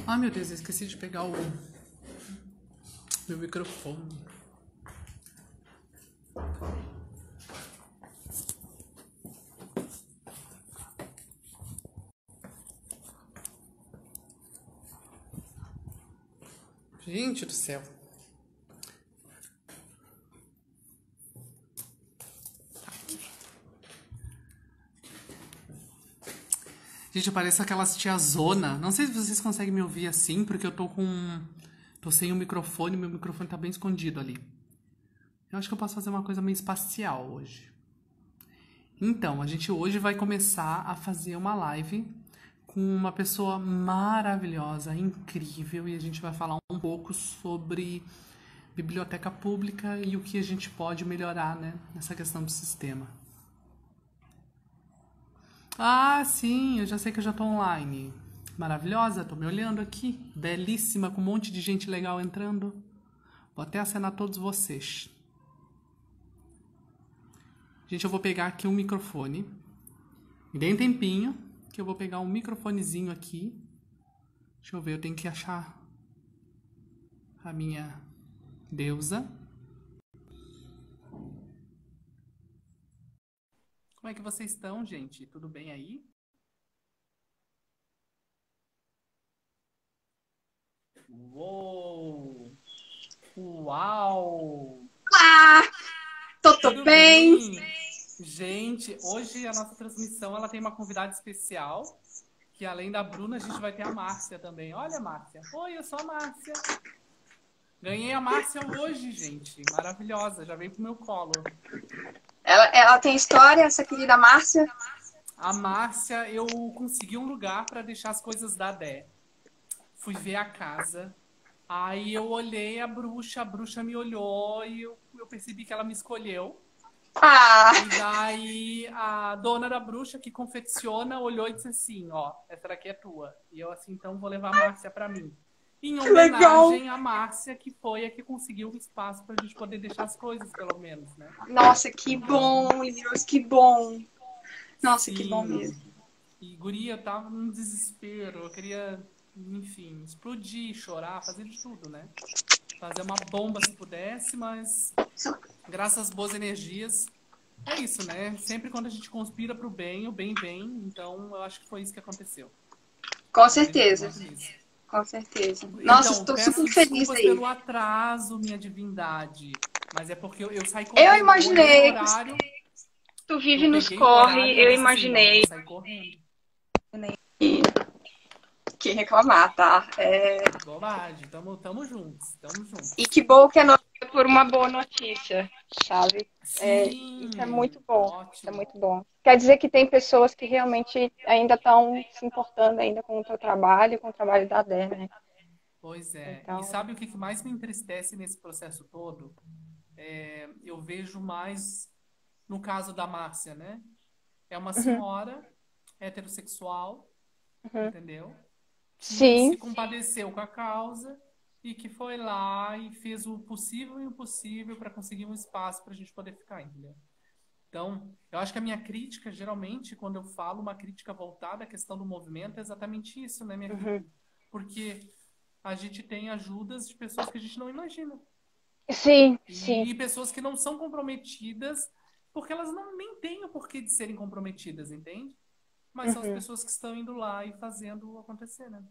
Ai, meu Deus, eu esqueci de pegar o meu microfone. Gente do céu. Gente, eu pareço aquelas tiazona. Não sei se vocês conseguem me ouvir assim, porque eu tô sem o microfone, meu microfone tá bem escondido ali. Eu acho que eu posso fazer uma coisa meio espacial hoje. Então, a gente hoje vai começar a fazer uma live com uma pessoa maravilhosa, incrível, e a gente vai falar um pouco sobre biblioteca pública e o que a gente pode melhorar, né, nessa questão do sistema. Ah, sim, eu já sei que eu já tô online. Maravilhosa, tô me olhando aqui. Belíssima, com um monte de gente legal entrando. Vou até acenar todos vocês. Gente, eu vou pegar aqui um microfone. Me dê um tempinho, que eu vou pegar um microfonezinho aqui. Deixa eu ver, eu tenho que achar a minha deusa. Como é que vocês estão, gente? Tudo bem aí? Uou! Uau! Olá, tudo Tudo bem? bem? Gente, hoje a nossa transmissão ela tem uma convidada especial, que além da Bruna, a gente vai ter a Márcia também. Olha, Márcia. Oi, eu sou a Márcia. Ganhei a Márcia hoje, gente. Maravilhosa, já veio pro meu colo. Ela tem história, essa querida Márcia? A Márcia, eu consegui um lugar para deixar as coisas da Dé. Fui ver a casa. Aí eu olhei a bruxa me olhou e eu percebi que ela me escolheu. Ah, E daí a dona da bruxa que confecciona olhou e disse assim, ó, essa daqui é tua. E eu assim, então vou levar a Márcia pra mim. Em que legal! homenagem à Márcia, que foi a que conseguiu o espaço pra gente poder deixar as coisas, pelo menos, né? Nossa, que Então, bom, Liros, que bom! Nossa, que bom sim. mesmo. E guria, eu tava num desespero. Eu queria, enfim, explodir, chorar, fazer de tudo, né? Fazer uma bomba se pudesse, mas graças às boas energias. É isso, né? Sempre quando a gente conspira pro bem, o bem vem. Então, eu acho que foi isso que aconteceu. Com Eu acredito certeza, muito nisso. com certeza. Nossa, Então, estou super peço feliz desculpas aí. pelo atraso, minha divindade. Mas é porque eu saí Eu correndo. Eu olhei o imaginei que horário, tu eu vive nos peguei o corre, horário e eu eu disse assim, não, imaginei vou sair correndo. que reclamar, tá? Bobagem, tamo juntos, tamo E juntos. que bom que é notícia por uma boa notícia, sabe? Isso é Sim, muito bom. Isso é ótimo. muito bom. Quer dizer que tem pessoas que realmente ainda estão se importando ainda com o teu trabalho, com o trabalho da Dé, né? Pois é. E Então, sabe o que mais me entristece nesse processo todo? Eu vejo mais no caso da Márcia, né? É uma uhum, senhora heterossexual, uhum. entendeu? Que se Sim, compadeceu com a causa e que foi lá e fez o possível e o impossível para conseguir um espaço para a gente poder ficar, entendeu? Então, eu acho que a minha crítica, geralmente, quando eu falo uma crítica voltada à questão do movimento, é exatamente isso, né, minha uhum. querida? Porque a gente tem ajudas de pessoas que a gente não imagina. Sim, sim. E pessoas que não são comprometidas, porque elas não nem têm o porquê de serem comprometidas, entende? Mas são as Uhum. pessoas que estão indo lá e fazendo acontecer, né?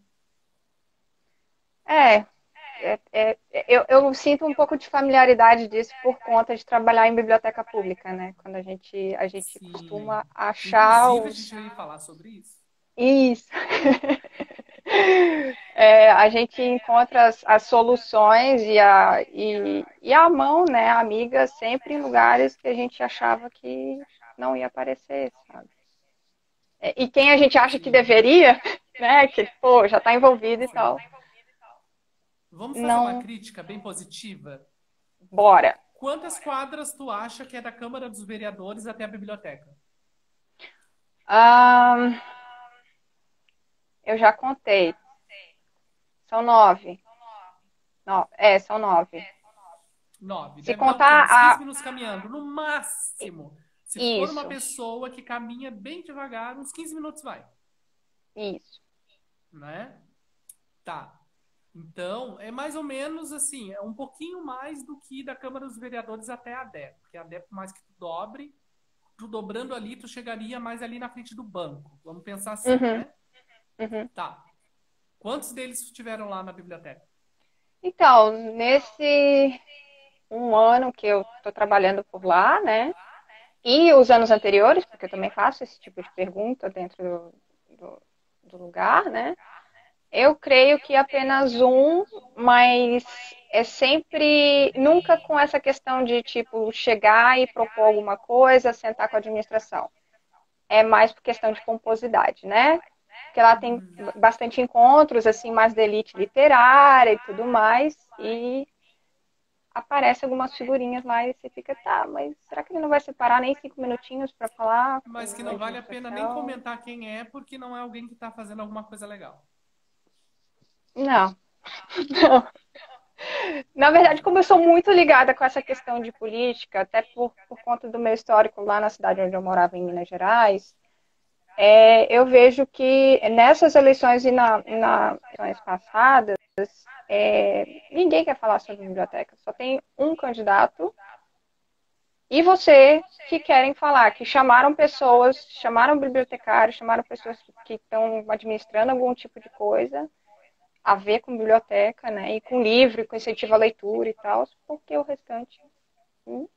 É, eu sinto um pouco de familiaridade disso por conta de trabalhar em biblioteca pública, né? Quando a gente Sim. costuma achar Inclusive, a gente os. já ia falar sobre isso. Isso. A gente encontra as soluções e a mão, né, a amiga, sempre em lugares que a gente achava que não ia aparecer, sabe? E quem a gente acha que Sim. deveria, né, que, pô, já está envolvido e Sim. tal, Vamos fazer uma não, crítica bem positiva? bora. Quantas quadras tu acha que é da Câmara dos Vereadores até a biblioteca? Ah, eu já contei, são 9. Não, são 9. 9. Se Deve dar o contar quê? Uns 15 minutos caminhando, no máximo. Se for uma Isso, pessoa que caminha bem devagar, uns 15 minutos vai, isso. né? Tá. Então, é mais ou menos assim, é um pouquinho mais do que da Câmara dos Vereadores até a DEP. Porque a DEP, por mais que tu dobre, tu dobrando ali, tu chegaria mais ali na frente do banco. Vamos pensar assim, Uhum, né? uhum. Tá. Quantos deles tiveram lá na biblioteca? Então, nesse um ano que eu estou trabalhando por lá, né? E os anos anteriores, porque eu também faço esse tipo de pergunta dentro do, do lugar, né? Eu creio que apenas um, mas é sempre, nunca com essa questão de, tipo, chegar e propor alguma coisa, sentar com a administração. É mais por questão de pomposidade, né? Porque lá tem bastante encontros, assim, mais da elite literária e tudo mais, e aparece algumas figurinhas lá e você fica, tá, mas será que ele não vai separar nem 5 minutinhos para falar Mas que com a não vale a pena nem administração? comentar quem é, porque não é alguém que está fazendo alguma coisa legal. Não, não. Na verdade, como eu sou muito ligada com essa questão de política, até por conta do meu histórico lá na cidade onde eu morava, em Minas Gerais, eu vejo que nessas eleições e nas eleições passadas, ninguém quer falar sobre biblioteca. Só tem um candidato e você que querem falar, que chamaram pessoas, chamaram bibliotecários, chamaram pessoas que estão administrando algum tipo de coisa a ver com biblioteca, né? E com livro, e com incentivo à leitura e tal, porque o restante. hum,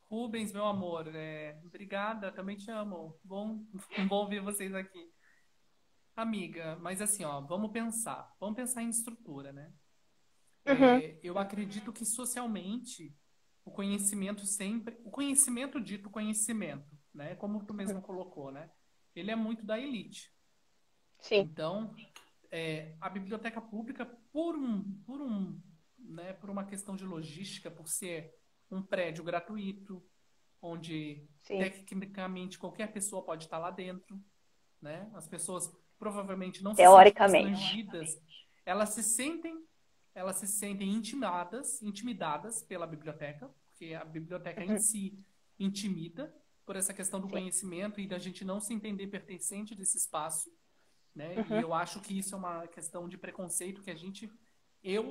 Rubens, meu amor, obrigada, também te amo. Bom, bom ver vocês aqui. Amiga, mas assim, ó, vamos pensar em estrutura, né? Uhum, Eu acredito que socialmente o conhecimento dito conhecimento, né? Como tu uhum. mesmo colocou, né? Ele é muito da elite. Sim. Então, a biblioteca pública, né, por uma questão de logística, por ser um prédio gratuito, onde Sim, tecnicamente qualquer pessoa pode estar lá dentro, né? As pessoas provavelmente não se sentem teoricamente. constrangidas, elas se sentem, elas se sentem intimidadas pela biblioteca, porque a biblioteca em Uhum, si intimida por essa questão do sim. conhecimento e da gente não se entender pertencente desse espaço, né? E Uhum, eu acho que isso é uma questão de preconceito que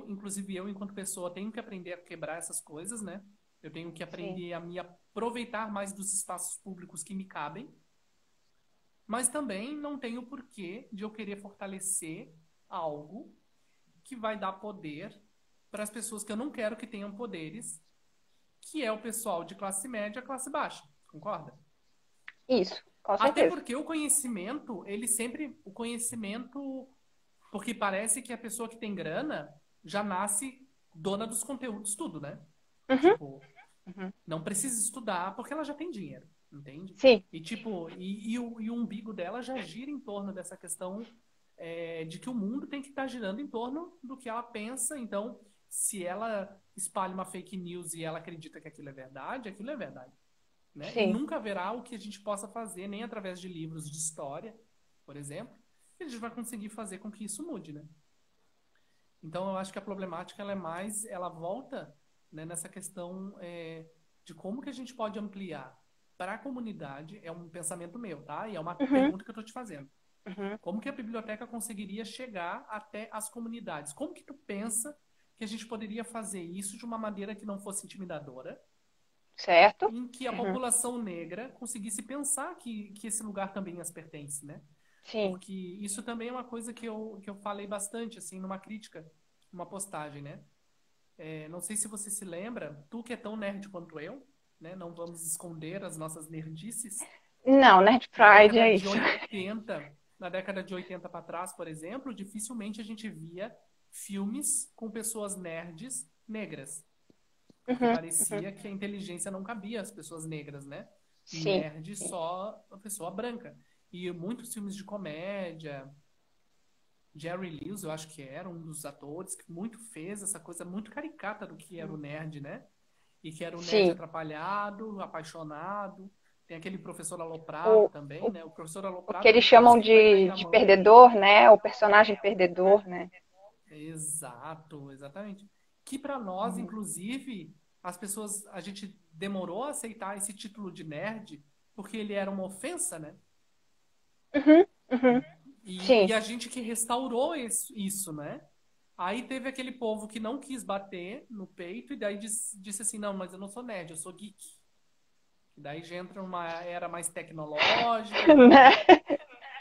inclusive eu, enquanto pessoa, tenho que aprender a quebrar essas coisas, né? Eu tenho que sim. aprender a me aproveitar mais dos espaços públicos que me cabem, mas também não tenho porquê de eu querer fortalecer algo que vai dar poder para as pessoas que eu não quero que tenham poderes, que é o pessoal de classe média, classe baixa. Concorda? Isso, com Até certeza. porque o conhecimento, porque parece que a pessoa que tem grana já nasce dona dos conteúdos, tudo, né? Uhum, Tipo, uhum. não precisa estudar porque ela já tem dinheiro, entende? Sim. E tipo, o umbigo dela já gira em torno dessa questão de que o mundo tem que estar girando em torno do que ela pensa. Então, se ela espalha uma fake news e ela acredita que aquilo é verdade, né? E Sim. nunca haverá o que a gente possa fazer, nem através de livros de história, por exemplo, que a gente vai conseguir fazer com que isso mude, né? Então, eu acho que a problemática ela volta, né, nessa questão de como que a gente pode ampliar para a comunidade. É um pensamento meu, tá? E é uma Uhum, pergunta que eu estou te fazendo. uhum. Como que a biblioteca conseguiria chegar até as comunidades? Como que tu pensa que a gente poderia fazer isso de uma maneira que não fosse intimidadora, Certo? em que a Uhum. população negra conseguisse pensar que esse lugar também as pertence, né? Sim. Porque isso também é uma coisa que eu falei bastante, assim, numa crítica, numa postagem, né? Não sei se você se lembra, tu que é tão nerd quanto eu, né? Não vamos esconder as nossas nerdices. Não, Nerd Na Pride década é de isso. 80, na década de 80 para trás, por exemplo, dificilmente a gente via filmes com pessoas nerds negras, porque Uhum, uhum. parecia que a inteligência não cabia às pessoas negras, né? Sim, Nerd sim. só a pessoa branca. E muitos filmes de comédia, Jerry Lewis, eu acho que era um dos atores que muito fez essa coisa muito caricata do que era o nerd, né? E que era o nerd Sim. atrapalhado, apaixonado. Tem aquele professor aloprado O, também, o, né? O professor o que aloprado, eles depois chamam que vai cair na de mão. perdedor, né? O personagem perdedor, né? Exato, exatamente. Que para nós, Uhum. inclusive, a gente demorou a aceitar esse título de nerd porque ele era uma ofensa, né? Uhum, uhum. E Sim. a gente que restaurou isso, né? Aí teve aquele povo que não quis bater no peito e daí disse assim, não, mas eu não sou nerd, eu sou geek. E daí já entra numa era mais tecnológica, Né? né?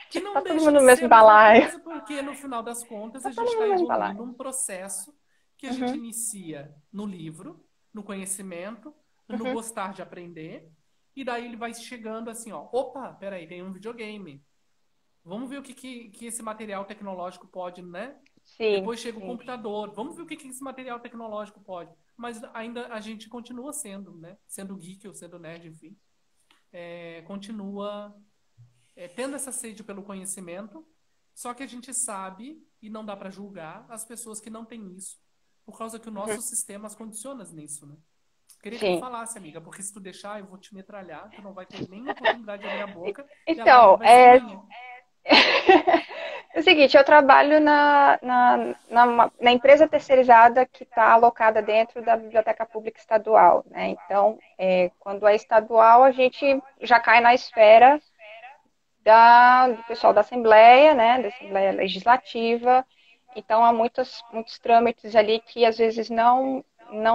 Que Tipo, tá não todo deixa mundo de no ser mesmo a mesma balaio. coisa, porque no final das contas Tá a gente todo mundo está no mesmo evoluindo balaio. um processo que a gente Uhum, inicia no livro, no conhecimento, no uhum, gostar de aprender, e daí ele vai chegando assim, ó, opa, peraí, tem um videogame. Vamos ver o que esse material tecnológico pode, né? sim, Depois chega o sim. computador. Vamos ver o que esse material tecnológico pode. Mas ainda a gente continua sendo, né? Sendo geek ou sendo nerd, enfim. Continua tendo essa sede pelo conhecimento. Só que a gente sabe, e não dá para julgar, as pessoas que não têm isso. Por causa que o Uhum, nosso sistema as condiciona nisso, né? Queria que tu sim. falasse, amiga, porque se tu deixar, eu vou te metralhar, tu não vai ter nem oportunidade de abrir a boca e a live Então, vai ser minha. é o seguinte, eu trabalho na empresa terceirizada que está alocada dentro da Biblioteca Pública Estadual, né? Então, quando é estadual, a gente já cai na esfera do pessoal da Assembleia, né? Da Assembleia Legislativa. Então, há muitos trâmites ali que às vezes não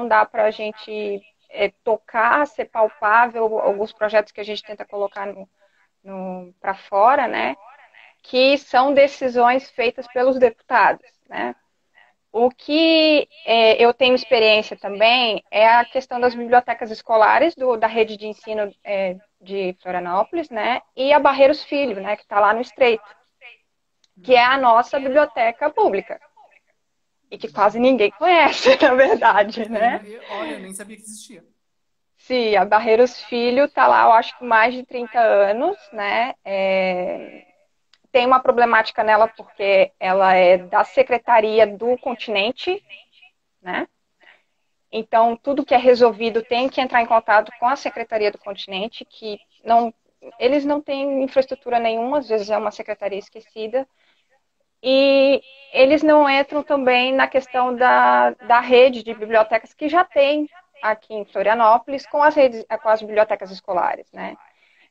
dá para a gente tocar, ser palpável, alguns projetos que a gente tenta colocar para fora, né? Que são decisões feitas pelos deputados, né? O que eu tenho experiência também é a questão das bibliotecas escolares da rede de ensino de Florianópolis, né? E a Barreiros Filho, né? Que está lá no Estreito, que é a nossa biblioteca pública e que quase ninguém conhece, na verdade, né? Olha, eu nem sabia que existia. Sim, a Barreiros Filho está lá, eu acho que mais de 30 anos, né? Tem uma problemática nela porque ela é da Secretaria do Continente, né? Então, tudo que é resolvido tem que entrar em contato com a Secretaria do Continente, que não, eles não têm infraestrutura nenhuma, às vezes é uma secretaria esquecida, e eles não entram também na questão da rede de bibliotecas que já tem aqui em Florianópolis com as bibliotecas escolares, né?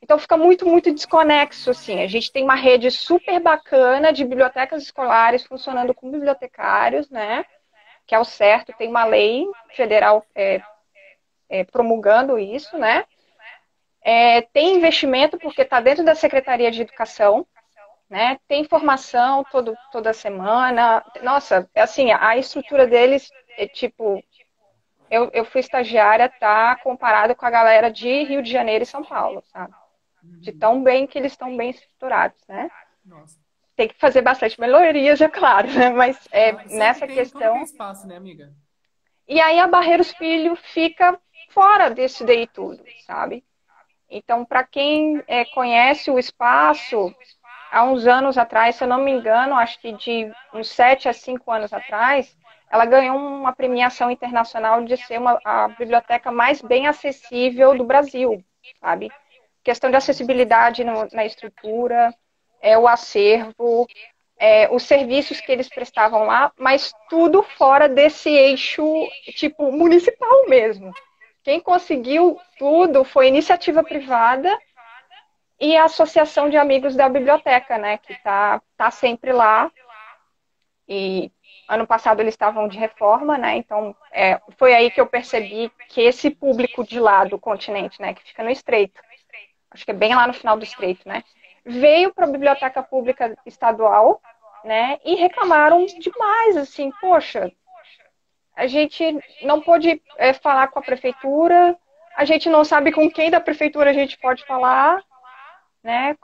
Então fica muito desconexo, assim. A gente tem uma rede super bacana de bibliotecas escolares funcionando com bibliotecários, né? Que é o certo, tem uma lei federal promulgando isso, né? Tem investimento porque está dentro da Secretaria de Educação, né? Tem formação toda semana. Nossa, assim, a estrutura deles é tipo. Eu fui estagiária, tá comparado com a galera de Rio de Janeiro e São Paulo, sabe? De Uhum. tão bem que eles estão bem estruturados, né? Nossa. Tem que fazer bastante melhorias, é claro, né? Mas Sempre nessa tem em tudo que é questão. espaço, né, amiga? E aí a Barreiros Filho fica fora desse daí tudo, sabe? Então, para quem conhece o espaço, há uns anos atrás, se eu não me engano, acho que de uns 7 a 5 anos atrás, ela ganhou uma premiação internacional de ser a biblioteca mais bem acessível do Brasil, sabe? Questão de acessibilidade na estrutura, o acervo, os serviços que eles prestavam lá, mas tudo fora desse eixo, tipo, municipal mesmo. Quem conseguiu tudo foi iniciativa privada e a Associação de Amigos da Biblioteca, né, que tá sempre lá. E ano passado eles estavam de reforma, né, então foi aí que eu percebi que esse público de lá do continente, né, que fica no Estreito, acho que é bem lá no final do Estreito, né, veio para a Biblioteca Pública Estadual, né, e reclamaram demais, assim, poxa, a gente não pôde falar com a prefeitura, a gente não sabe com quem da prefeitura a gente pode falar, né?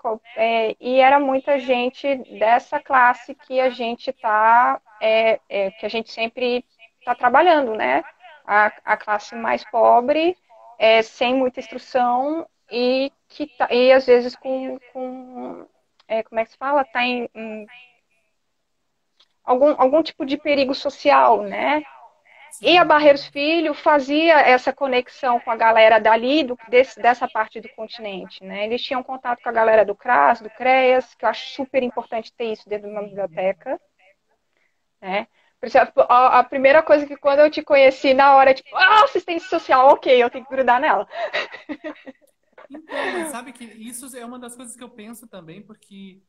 E era muita gente dessa classe que a gente que a gente sempre está trabalhando, né? A classe mais pobre, sem muita instrução e às vezes como é que se fala? Tá em algum tipo de perigo social, né? E a Sim. Barreiros Filho fazia essa conexão com a galera dali, dessa parte do continente, né? Eles tinham contato com a galera do CRAS, do CREAS, que eu acho super importante ter isso dentro de uma Uhum. biblioteca, né? A primeira coisa que quando eu te conheci na hora, tipo, assistente social, ok, eu tenho que grudar nela. Então, mas sabe que isso é uma das coisas que eu penso também, porque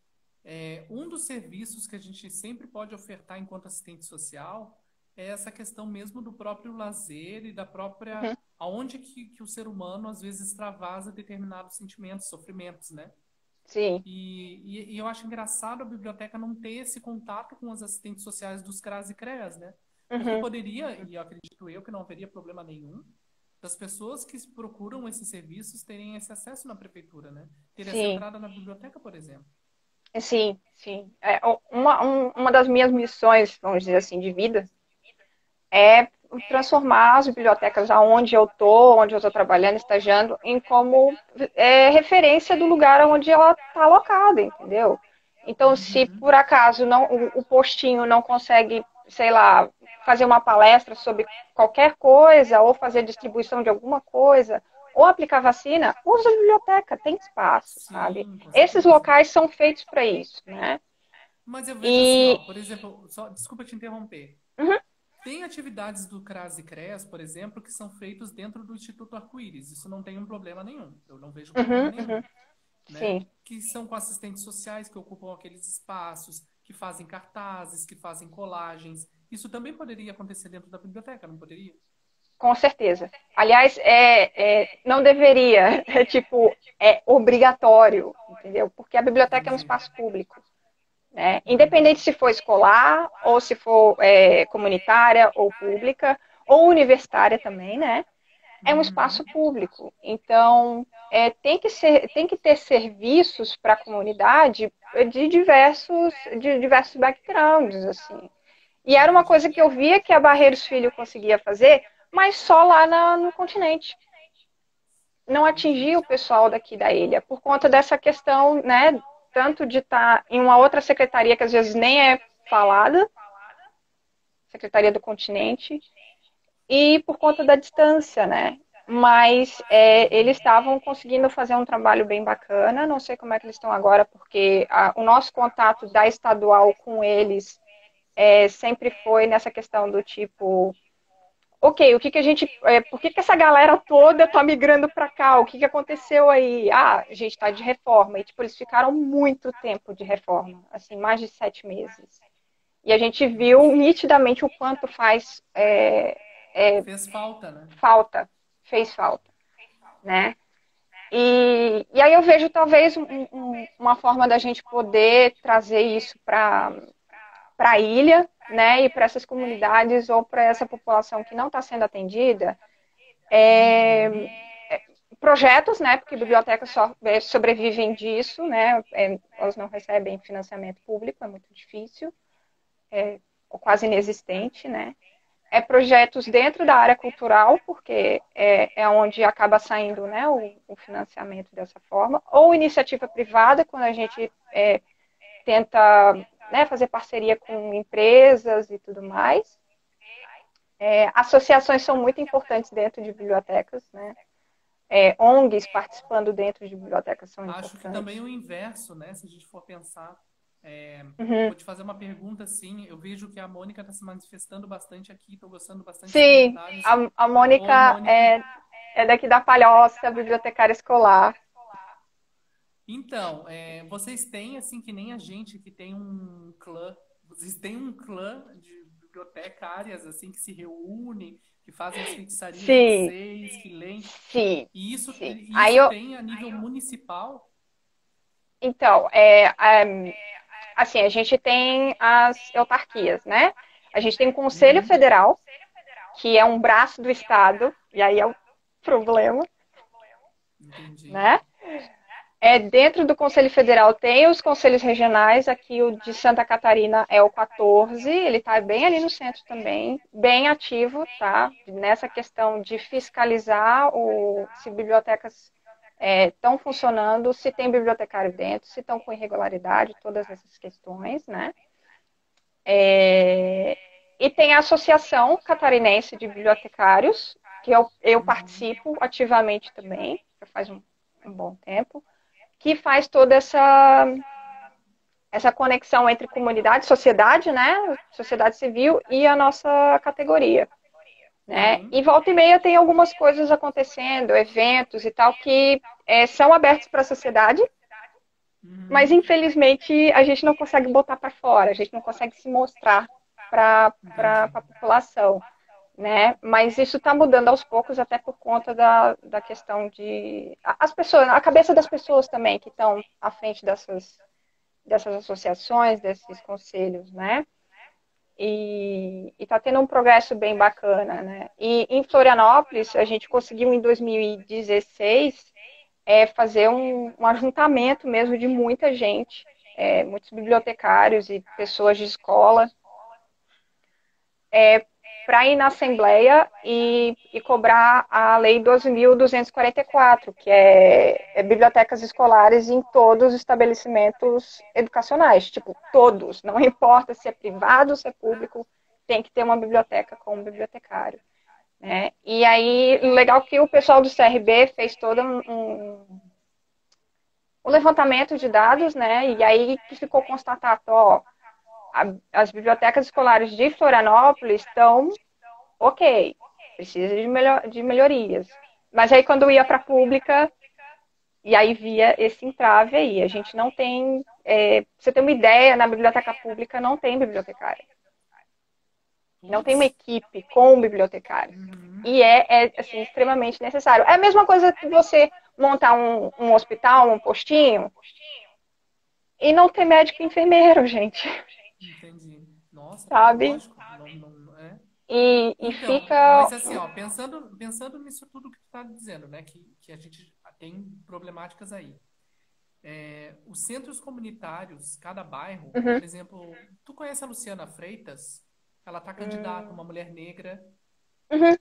um dos serviços que a gente sempre pode ofertar enquanto assistente social é essa questão mesmo do próprio lazer e da própria... Uhum. Aonde que o ser humano, às vezes, extravasa determinados sentimentos, sofrimentos, né? Sim. E eu acho engraçado a biblioteca não ter esse contato com os assistentes sociais dos CRAS e CREAS, né? Porque Uhum. poderia, e eu acredito eu que não haveria problema nenhum, das pessoas que procuram esses serviços terem esse acesso na prefeitura, né? Ter essa Sim. entrada na biblioteca, por exemplo. Sim, sim. Uma das minhas missões, vamos dizer assim, de vida é transformar as bibliotecas aonde eu estou, onde eu estou trabalhando, estagiando, em como referência do lugar onde ela está alocada, entendeu? Então, se Uhum. por acaso não, o postinho não consegue, sei lá, fazer uma palestra sobre qualquer coisa, ou fazer distribuição de alguma coisa, ou aplicar vacina, usa a biblioteca, tem espaço, sabe? Sim, com Esses certeza. locais são feitos para isso, né? Mas eu vejo assim, ó, E por exemplo, só, desculpa te interromper. uhum, Tem atividades do CRAS e CREAS, por exemplo, que são feitos dentro do Instituto Arco-Íris. Isso não tem um problema nenhum. Eu não vejo problema uhum, nenhum, uhum, né? sim. Que são com assistentes sociais que ocupam aqueles espaços, que fazem cartazes, que fazem colagens. Isso também poderia acontecer dentro da biblioteca, não poderia? Com certeza. Aliás, não deveria, é obrigatório, entendeu? Porque a biblioteca é um Entendi. espaço público, né? Uhum. Independente se for escolar, ou se for comunitária, ou pública, ou universitária também, né? É um espaço Uhum. público. Então, tem que ter serviços para a comunidade de diversos backgrounds, assim. E era uma Entendi. coisa que eu via que a Barreiros Filho conseguia fazer, mas só lá no continente. Não Entendi. atingia o pessoal daqui da ilha, por conta dessa questão, né? Tanto de estar em uma outra secretaria que às vezes nem é falada, Secretaria do Continente, e por conta da distância, né? Mas eles estavam conseguindo fazer um trabalho bem bacana. Não sei como é que eles estão agora, porque o nosso contato da estadual com eles sempre foi nessa questão do tipo, ok, o que que a gente, por que que essa galera toda tá migrando para cá? O que que aconteceu aí? Ah, a gente está de reforma. E tipo, eles ficaram muito tempo de reforma, assim, mais de 7 meses. E a gente viu Nossa. nitidamente o quanto faz Fez falta, né? falta, fez falta, né? E aí eu vejo talvez uma forma da gente poder trazer isso para a ilha, né, e para essas comunidades ou para essa população que não está sendo atendida, Uhum. projetos, né, porque bibliotecas só sobrevivem disso, né, elas não recebem financiamento público, é muito difícil, ou quase inexistente, né, projetos dentro da área cultural, porque é onde acaba saindo, né, o financiamento dessa forma, ou iniciativa privada, quando a gente tenta, né, fazer parceria com empresas e tudo mais. Associações são muito importantes dentro de bibliotecas, né? ONGs participando dentro de bibliotecas são Acho que também importantes. o inverso, né? Se a gente for pensar. é, Uhum. Vou te fazer uma pergunta assim. Eu vejo que a Mônica está se manifestando bastante aqui, estou gostando bastante dos Sim, comentários. a Oi, Mônica Mônica. é daqui da Palhoça, bibliotecária escolar. Então, vocês têm, assim, que nem a gente, que tem um clã. Vocês têm um clã de bibliotecárias, assim, que se reúne, que fazem as feitiçarias de Sim, vocês, que leem. sim, E isso, sim. isso tem a nível municipal? Então, assim, a gente tem as autarquias, né? A gente tem o Conselho Uhum, Federal, que é um braço do Estado, e aí é o problema, entendi. né? Dentro do Conselho Federal tem os conselhos regionais, aqui o de Santa Catarina é o 14, ele está bem ali no centro também, bem ativo, tá? Nessa questão de fiscalizar se bibliotecas estão funcionando, se tem bibliotecário dentro, se estão com irregularidade, todas essas questões, né? E tem a Associação Catarinense de Bibliotecários, que eu Uhum. participo ativamente também, já faz um bom tempo, que faz toda essa conexão entre comunidade, sociedade, né? Sociedade civil e a nossa categoria, né? Uhum. E volta e meia tem algumas coisas acontecendo, eventos e tal, que são abertos para a sociedade, mas Uhum. infelizmente a gente não consegue botar para fora, a gente não consegue se mostrar para Entendi. a população, né? Mas isso está mudando aos poucos, até por conta da questão de as pessoas, a cabeça das pessoas também que estão à frente dessas associações, desses conselhos, né? E está tendo um progresso bem bacana, né? E em Florianópolis, a gente conseguiu em 2016 fazer um ajuntamento mesmo de muita gente, muitos bibliotecários e pessoas de escola, para ir na Assembleia e cobrar a Lei 12.244, que é bibliotecas escolares em todos os estabelecimentos educacionais, tipo, todos, não importa se é privado, se é público, tem que ter uma biblioteca com um bibliotecário. Né? E aí, legal que o pessoal do CRB fez todo um levantamento de dados, né? E aí que ficou constatado, ó, as bibliotecas escolares de Florianópolis estão ok, precisa de melhorias. Mas aí quando ia para a pública, e aí via esse entrave aí, a gente não tem, pra você ter uma ideia, na biblioteca pública não tem bibliotecária, não tem uma Putz. equipe com bibliotecários. Uhum. E assim, extremamente necessário. É a mesma coisa que você montar um hospital, um postinho, e não ter médico e enfermeiro, gente, Entendi. Nossa, é sabe? lógico. Não, não é. E Então, fica. mas assim, ó, pensando nisso tudo que tu tá dizendo, né, que a gente tem problemáticas aí. Os centros comunitários, cada bairro, Uhum, por exemplo, tu conhece a Luciana Freitas? Ela tá candidata, uhum, uma mulher negra. uhum.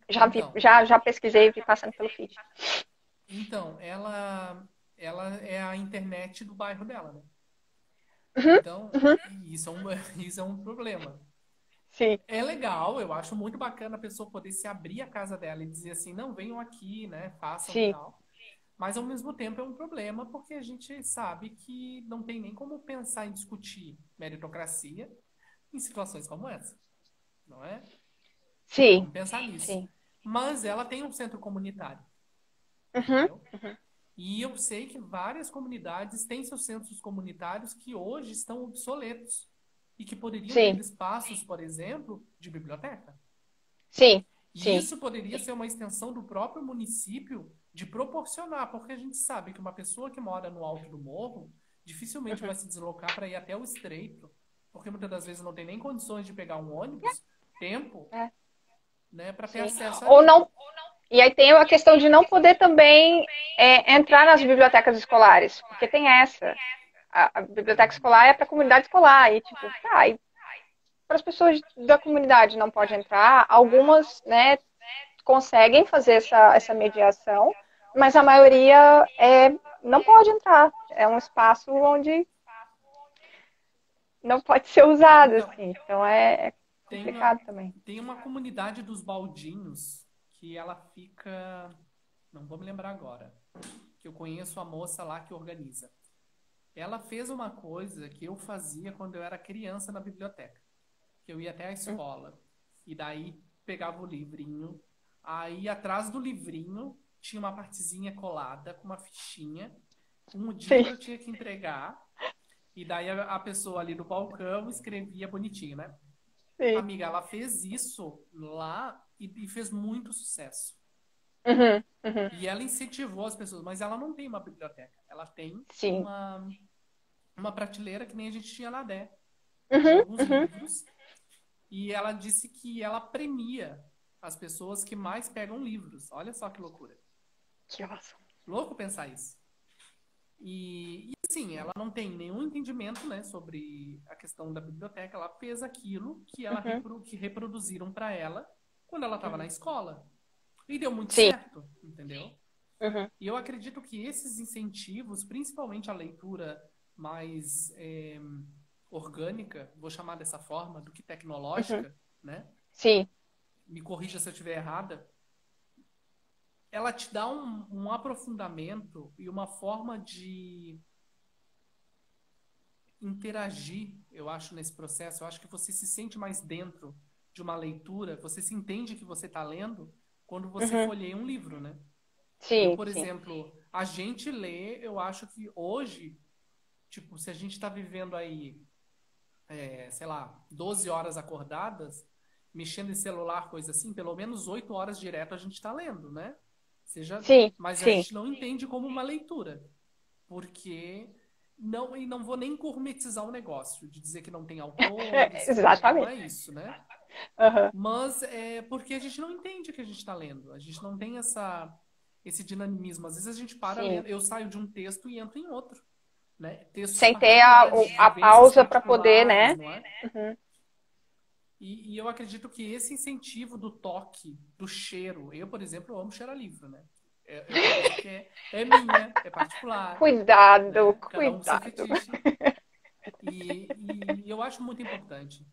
Já vi, Então, já pesquisei e vi passando pelo feed. ela é a internet do bairro dela, né? Uhum, Então, uhum. isso é um, isso é um problema. Sim, É legal, eu acho muito bacana a pessoa poder se abrir a casa dela e dizer assim, não, venham aqui, né, façam e sim. tal. Mas ao mesmo tempo é um problema porque a gente sabe que não tem nem como pensar em discutir meritocracia em situações como essa, não é? Sim, Vamos pensar nisso. sim. Mas ela tem um centro comunitário, Uhum, entendeu? uhum. E eu sei que várias comunidades têm seus centros comunitários que hoje estão obsoletos e que poderiam ter Sim, espaços, por exemplo, de biblioteca. sim, E sim. isso poderia ser uma extensão do próprio município de proporcionar, porque a gente sabe que uma pessoa que mora no alto do morro dificilmente vai Uhum. se deslocar para ir até o estreito, porque muitas das vezes não tem nem condições de pegar um ônibus, tempo, É, né, para ter sim. acesso Ou ali. não. E aí tem a questão de não poder também entrar nas bibliotecas escolares, porque tem essa. A biblioteca Uhum. escolar é para a comunidade escolar, e tipo, tá, e para as pessoas da comunidade não pode entrar, algumas, né, conseguem fazer essa mediação, mas a maioria não pode entrar. É um espaço onde não pode ser usado, Então, assim. Então é tem uma, complicado também. tem uma comunidade dos baldinhos que ela fica, não vou me lembrar agora, que eu conheço a moça lá que organiza. Ela fez uma coisa que eu fazia quando eu era criança na biblioteca. Que eu ia até a escola e daí pegava o livrinho, aí atrás do livrinho tinha uma partezinha colada com uma fichinha, com o dia Sim, que eu tinha que entregar, e daí a pessoa ali no balcão escrevia bonitinho, né? sim. Amiga, ela fez isso lá e fez muito sucesso. Uhum, uhum. E ela incentivou as pessoas, mas ela não tem uma biblioteca, ela tem Sim. uma prateleira que nem a gente tinha na Dé, com Uhum, alguns uhum. livros. E ela disse que ela premia as pessoas que mais pegam livros. Olha só que loucura. Que awesome. Louco pensar isso. E assim, ela não tem nenhum entendimento, né, sobre a questão da biblioteca. Ela fez aquilo que Uhum, que reproduziram para ela quando ela estava na uhum. escola. E deu muito Sim. certo, entendeu? Uhum, E eu acredito que esses incentivos, principalmente a leitura mais orgânica, vou chamar dessa forma, do que uhum. tecnológica, né? Sim. Me corrija se eu estiver errada, ela te dá um aprofundamento e uma forma de interagir, eu acho, nesse processo. Eu acho que você se sente mais dentro de uma leitura, você se entende que você está lendo quando você Uhum. folheia um livro, né? Eu, Sim, por sim. exemplo, a gente lê, eu acho que hoje, tipo, se a gente está vivendo aí, sei lá, 12 horas acordadas, mexendo em celular, coisa assim, pelo menos 8 horas direto a gente está lendo, né? Seja, Sim, mas a sim. gente não entende como uma leitura, porque não, e não vou nem gourmetizar o negócio, de dizer que não tem autores, que não Exatamente. é isso, né? Aham. Mas é porque a gente não entende o que a gente está lendo, a gente não tem esse dinamismo. Às vezes a gente para Sim. lendo, eu saio de um texto e entro em outro, né? Textos Sem ter a, particulares, de a vivências pausa para poder, particulares, né? não é? Uhum. E eu acredito que esse incentivo do toque, do cheiro, eu, por exemplo, eu amo cheirar livro, né? É uma coisa que é minha, é particular, Cuidado, né? Cada um com seu cuidado. fetiche. E eu acho muito importante.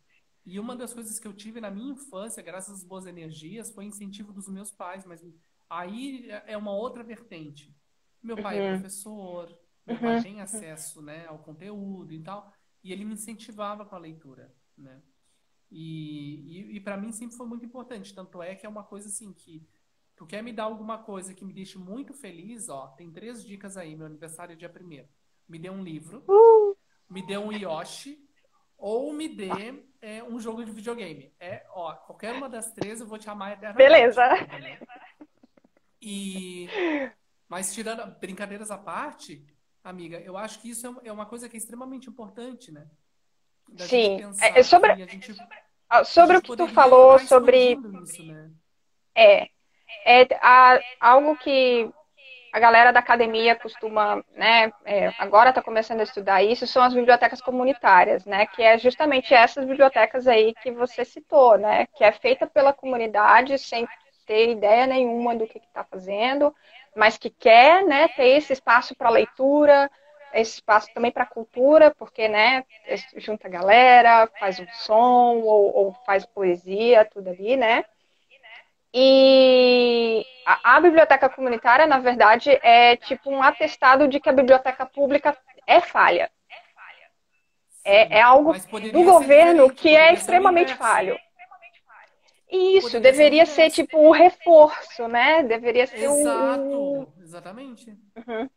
E uma das coisas que eu tive na minha infância, graças às boas energias, foi incentivo dos meus pais. Mas aí é uma outra vertente. Meu pai é Uhum. professor, meu pai Uhum. tem acesso, né, ao conteúdo e tal, e ele me incentivava com a leitura, né? E para mim sempre foi muito importante. Tanto é que é uma coisa assim que tu quer me dar alguma coisa que me deixe muito feliz, ó, tem 3 dicas aí. Meu aniversário é dia 1º. Me dê um livro, Uh, me dê um Yoshi ou me dê um jogo de videogame. Ó, qualquer uma das 3 eu vou te amar eternamente, beleza. entendeu? E, mas tirando brincadeiras à parte, amiga, eu acho que isso é uma coisa que é extremamente importante, né? Da gente Sim. pensar Sobre, que a sobre o gente que tu poderia falou estar sobre expandindo isso, né? é, algo que a galera da academia costuma, né, agora está começando a estudar isso, são as bibliotecas comunitárias, né, que é justamente essas bibliotecas aí que você citou, né, que é feita pela comunidade sem ter ideia nenhuma do que está fazendo, mas que quer, né, ter esse espaço para leitura, esse espaço também para cultura, porque, né, junta a galera, faz um som ou faz poesia, tudo ali, né, e a biblioteca comunitária, na verdade, é tipo um atestado de que a biblioteca pública é falha. É Sim, algo mas do poderia ser governo diferente, que é poderia ser o extremamente inverso. falho. E isso Poderia ser o deveria ser inverso. tipo o reforço, né? Deveria ser o. Exato, exatamente. Uhum.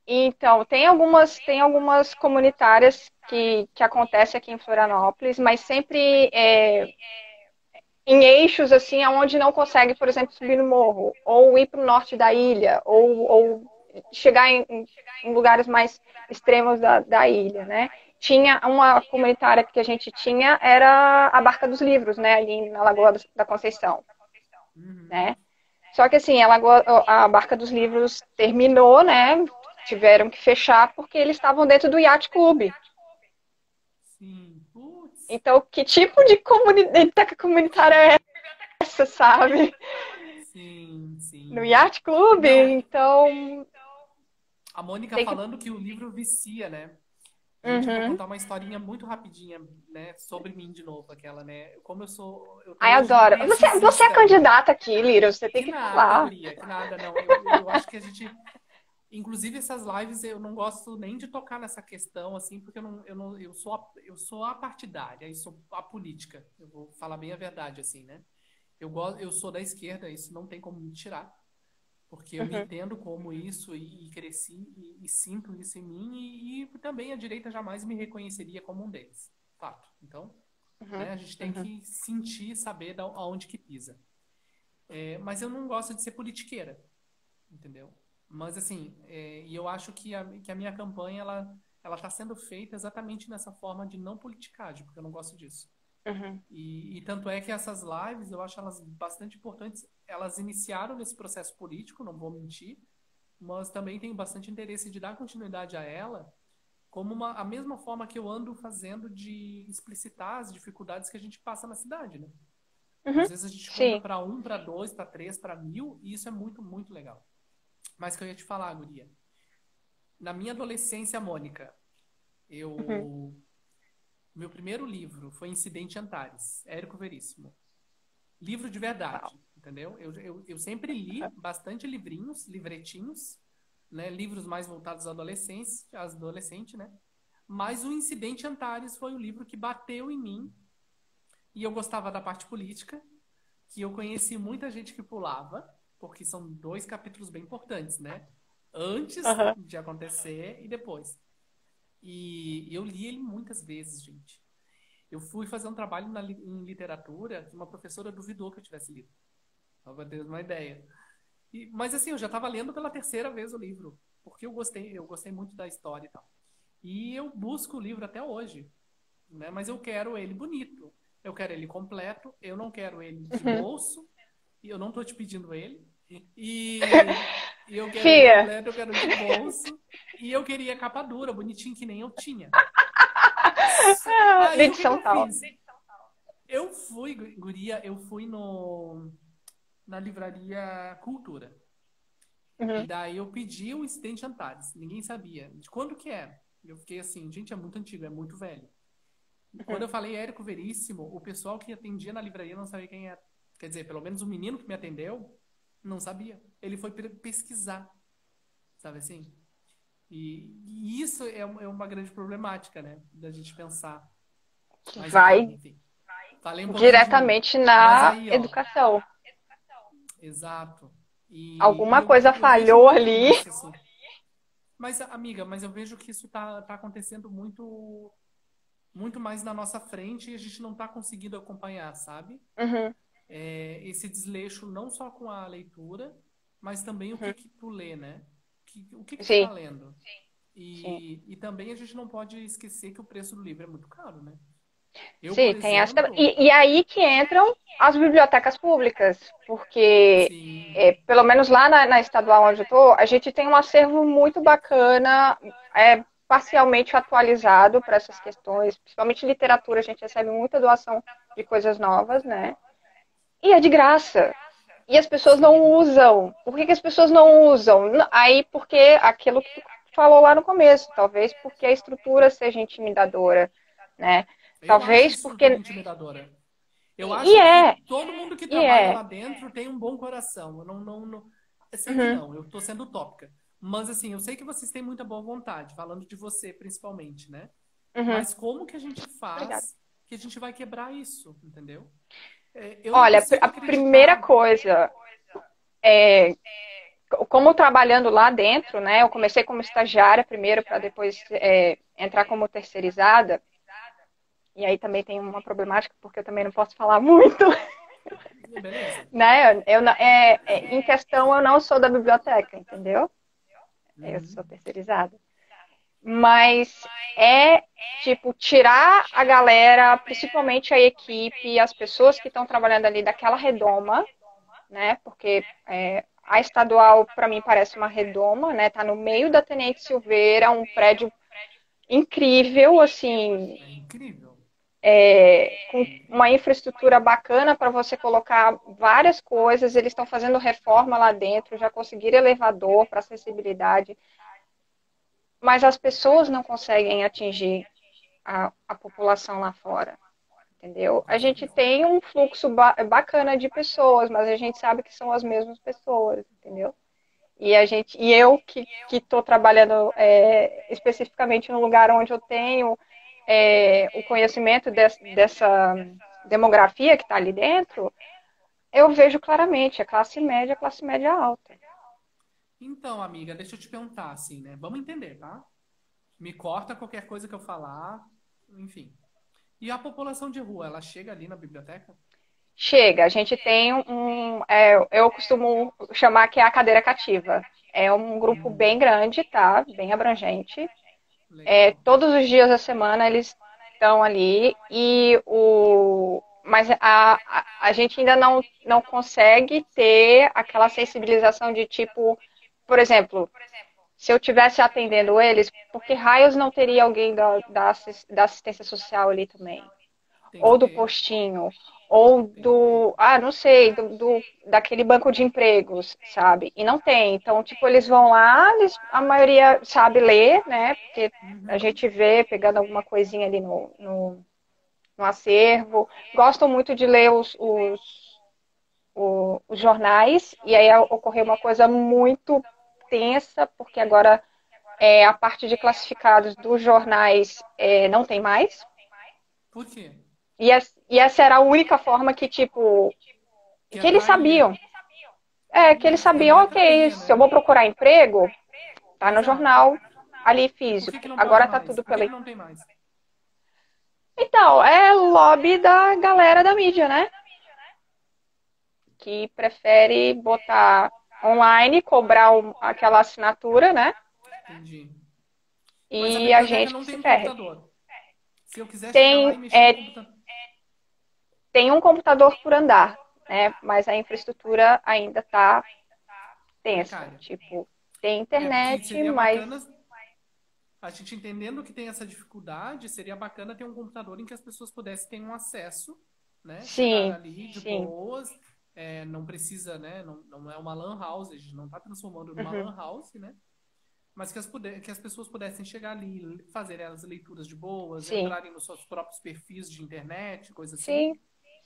Então, tem algumas comunitárias que acontecem aqui em Florianópolis, mas sempre em eixos assim, aonde não consegue, por exemplo, subir no morro, ou ir para o norte da ilha, ou chegar em lugares mais extremos da ilha, né? Tinha uma comunitária que a gente tinha, era a Barca dos Livros, né? Ali na Lagoa da Conceição, Uhum. né? Só que assim, a Barca dos Livros terminou, né? Tiveram que fechar porque eles estavam dentro do Yacht Club. Sim, putz. Então, que tipo de biblioteca comunitária é essa, sabe? Sim, No sim. Yacht Club, Não, então a Mônica tem que. falando que o livro vicia, né? Gente, eu vou Uhum. contar uma historinha muito rapidinha, né? Sobre mim de novo, aquela, né? Como eu tô Ai, hoje no adoro. Você é narcisista, amiga. candidata aqui, Lira, você tem Que que nada, falar. guria, que nada, não. Eu acho que a gente. Inclusive, essas lives eu não gosto nem de tocar nessa questão, assim, porque eu sou a partidária, eu sou a política. Eu vou falar bem a verdade, assim, né? Eu sou da esquerda, isso não tem como me tirar, porque eu me Uhum, entendo como isso e cresci e sinto isso em mim, e também a direita jamais me reconheceria como um deles. Fato. Então, uhum, né, a gente tem uhum, que sentir, saber aonde que pisa. Mas eu não gosto de ser politiqueira, entendeu? Mas assim, e eu acho que a minha campanha ela está sendo feita exatamente nessa forma de não politicagem, porque eu não gosto disso. uhum, E tanto é que essas lives eu acho elas bastante importantes. Elas iniciaram nesse processo político, não vou mentir, mas também tenho bastante interesse de dar continuidade a ela, como a mesma forma que eu ando fazendo de explicitar as dificuldades que a gente passa na cidade, né? uhum. Às vezes a gente conta Sim. para 1, para 2, para 3, para 1000, e isso é muito, muito legal. Mas que eu ia te falar, guria. Na minha adolescência, Mônica, Uhum. eu meu primeiro livro foi Incidente Antares, Érico Veríssimo. Livro de Uau. verdade, entendeu? Eu sempre li bastante livrinhos, livretinhos, né? Livros mais voltados à adolescência, às adolescente, né? Mas o Incidente Antares foi o livro que bateu em mim. E eu gostava da parte política, que eu conheci muita gente que pulava, porque são dois capítulos bem importantes, né? Antes Aham. de acontecer e depois. E eu li ele muitas vezes, gente. Eu fui fazer um trabalho em literatura que uma professora duvidou que eu tivesse lido. Só pra ter uma ideia. Mas assim, eu já estava lendo pela terceira vez o livro, porque eu gostei muito da história e tal. E eu busco o livro até hoje, né? Mas eu quero ele bonito. Eu quero ele completo, eu não quero ele de Uhum. bolso, e eu não tô te pedindo ele. E eu quero ele Fia, completo, eu quero de bolso. E eu queria capa dura, bonitinho, que nem eu tinha. Aí o que que dicção eu tal. fiz? Eu fui, guria, eu fui no, na livraria Cultura. E Uhum. daí eu pedi o Incidente Antares. Ninguém sabia de quando que era. Eu fiquei assim, gente, é muito antigo, é muito velho. Quando Uhum. eu falei Érico Veríssimo, o pessoal que atendia na livraria não sabia quem era. Quer dizer, pelo menos o menino que me atendeu não sabia. Ele foi pesquisar, sabe assim? E isso é uma grande problemática, né? Da gente pensar. Que Mas, vai enfim, falei um pouquinho de mim. diretamente Mas na aí, ó, educação. exato. E Alguma eu, coisa eu vejo falhou muito ali. isso, assim. Mas, amiga, mas eu vejo que isso tá acontecendo muito mais na nossa frente e a gente não tá conseguindo acompanhar, sabe? Uhum. Esse desleixo não só com a leitura, mas também o que Uhum. que tu lê, né? O que tu tá Sim, lendo? sim. E também a gente não pode esquecer que o preço do livro é muito caro, né? Eu, Sim, por tem essa. exemplo, E aí que entram as bibliotecas públicas, porque, sim, pelo menos lá na estadual onde eu estou, a gente tem um acervo muito bacana, parcialmente atualizado para essas questões, principalmente literatura, a gente recebe muita doação de coisas novas, né? E é de graça. E as pessoas não sim, usam. Por que, que as pessoas não usam? Aí, porque aquilo que tu falou lá no começo, talvez porque a estrutura seja intimidadora, né? eu acho a Talvez estrutura porque. intimidadora. Eu E acho que é, todo mundo que e trabalha é. lá dentro tem um bom coração. Eu eu sei que Uhum, não, eu tô sendo utópica. Mas assim, eu sei que vocês têm muita boa vontade, falando de você principalmente, né? uhum. Mas como que a gente Obrigada. faz que a gente vai quebrar isso, entendeu? Eu não Olha, consigo a primeira acreditar. coisa é, como trabalhando lá dentro, né? Eu comecei como estagiária primeiro para depois entrar como terceirizada. E aí também tem uma problemática porque eu também não posso falar muito. Beleza. Né? Em questão, eu não sou da biblioteca, entendeu? Eu Uhum. sou terceirizada. Mas é, tipo, tirar a galera, principalmente a equipe, as pessoas que estão trabalhando ali daquela redoma, né? Porque a estadual, para mim, parece uma redoma, né? Tá no meio da Tenente Silveira, um prédio incrível, assim, É incrível. com uma infraestrutura bacana para você colocar várias coisas. Eles estão fazendo reforma lá dentro, já conseguiram elevador para acessibilidade, mas as pessoas não conseguem atingir a população lá fora, entendeu? Com A gente certeza. tem um fluxo bacana de pessoas, mas a gente sabe que são as mesmas pessoas, entendeu? E eu que estou trabalhando especificamente no lugar onde eu tenho o conhecimento dessa demografia que está ali dentro, eu vejo claramente a classe média alta. Então, amiga, deixa eu te perguntar, assim, né? Vamos entender, tá? Me corta qualquer coisa que eu falar, enfim. E a população de rua, ela chega ali na biblioteca? Chega, a gente tem eu costumo chamar que é a cadeira cativa. É um grupo Uhum. bem grande, tá? Bem abrangente. Legal. Todos os dias da semana eles estão ali mas a gente ainda não consegue ter aquela sensibilização de tipo, por exemplo, se eu tivesse atendendo eles, por que raios não teria alguém da assistência social ali também? Tem que Ou do ter, postinho, ou tem que ter. não sei, daquele banco de empregos, sabe? E não tem. Então, tipo, eles vão lá, a maioria sabe ler, né? Porque a Uhum. gente vê pegando alguma coisinha ali no acervo. Gostam muito de ler os jornais, e aí ocorreu uma coisa muito tensa, porque agora A parte de classificados dos jornais não tem mais. Por quê? E essa era a única forma que, tipo, Que que eles atrairia. sabiam. Que eles Mas sabiam, também ok, atraía, se eu né? vou procurar emprego, tá no Exato. jornal ali E por que físico. que não pode Agora tá mais? tudo Por que pela. que não tem mais? Então, é lobby da galera da mídia, né? Que prefere botar online, cobrar aquela assinatura, né? Entendi. Mas a E a biblioteca gente não que se tem um ferre. computador. Se eu quiser chegar lá Tem, e mexer no é, computador. tem um computador por andar, né? Mas a infraestrutura ainda tá tensa. Precária. Tipo, tem É, porque internet, seria mas bacana, a gente entendendo que tem essa dificuldade, seria bacana ter um computador em que as pessoas pudessem ter um acesso, né? Chegar sim, ali de sim. boas, não precisa, né? Não é uma lan house, a gente não está transformando numa Uhum. lan house, né? Mas que as pessoas pudessem chegar ali, fazer as leituras de boas, Sim, entrarem nos seus próprios perfis de internet, coisa assim. sim,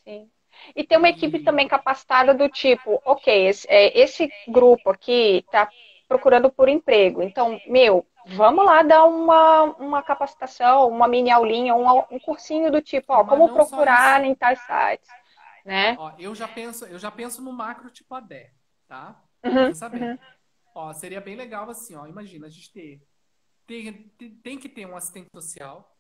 sim. E tem uma equipe E também capacitada do tipo, ok, esse grupo aqui está procurando por emprego. Então, meu, vamos lá dar uma capacitação, uma mini aulinha, um cursinho do tipo, ó, mas como não só procurar isso. em tais sites, né? Ó, eu já penso no macro tipo AD, tá? Uhum, Pensa bem. uhum, Ó, seria bem legal assim, ó. Imagina, a gente tem que ter um assistente social.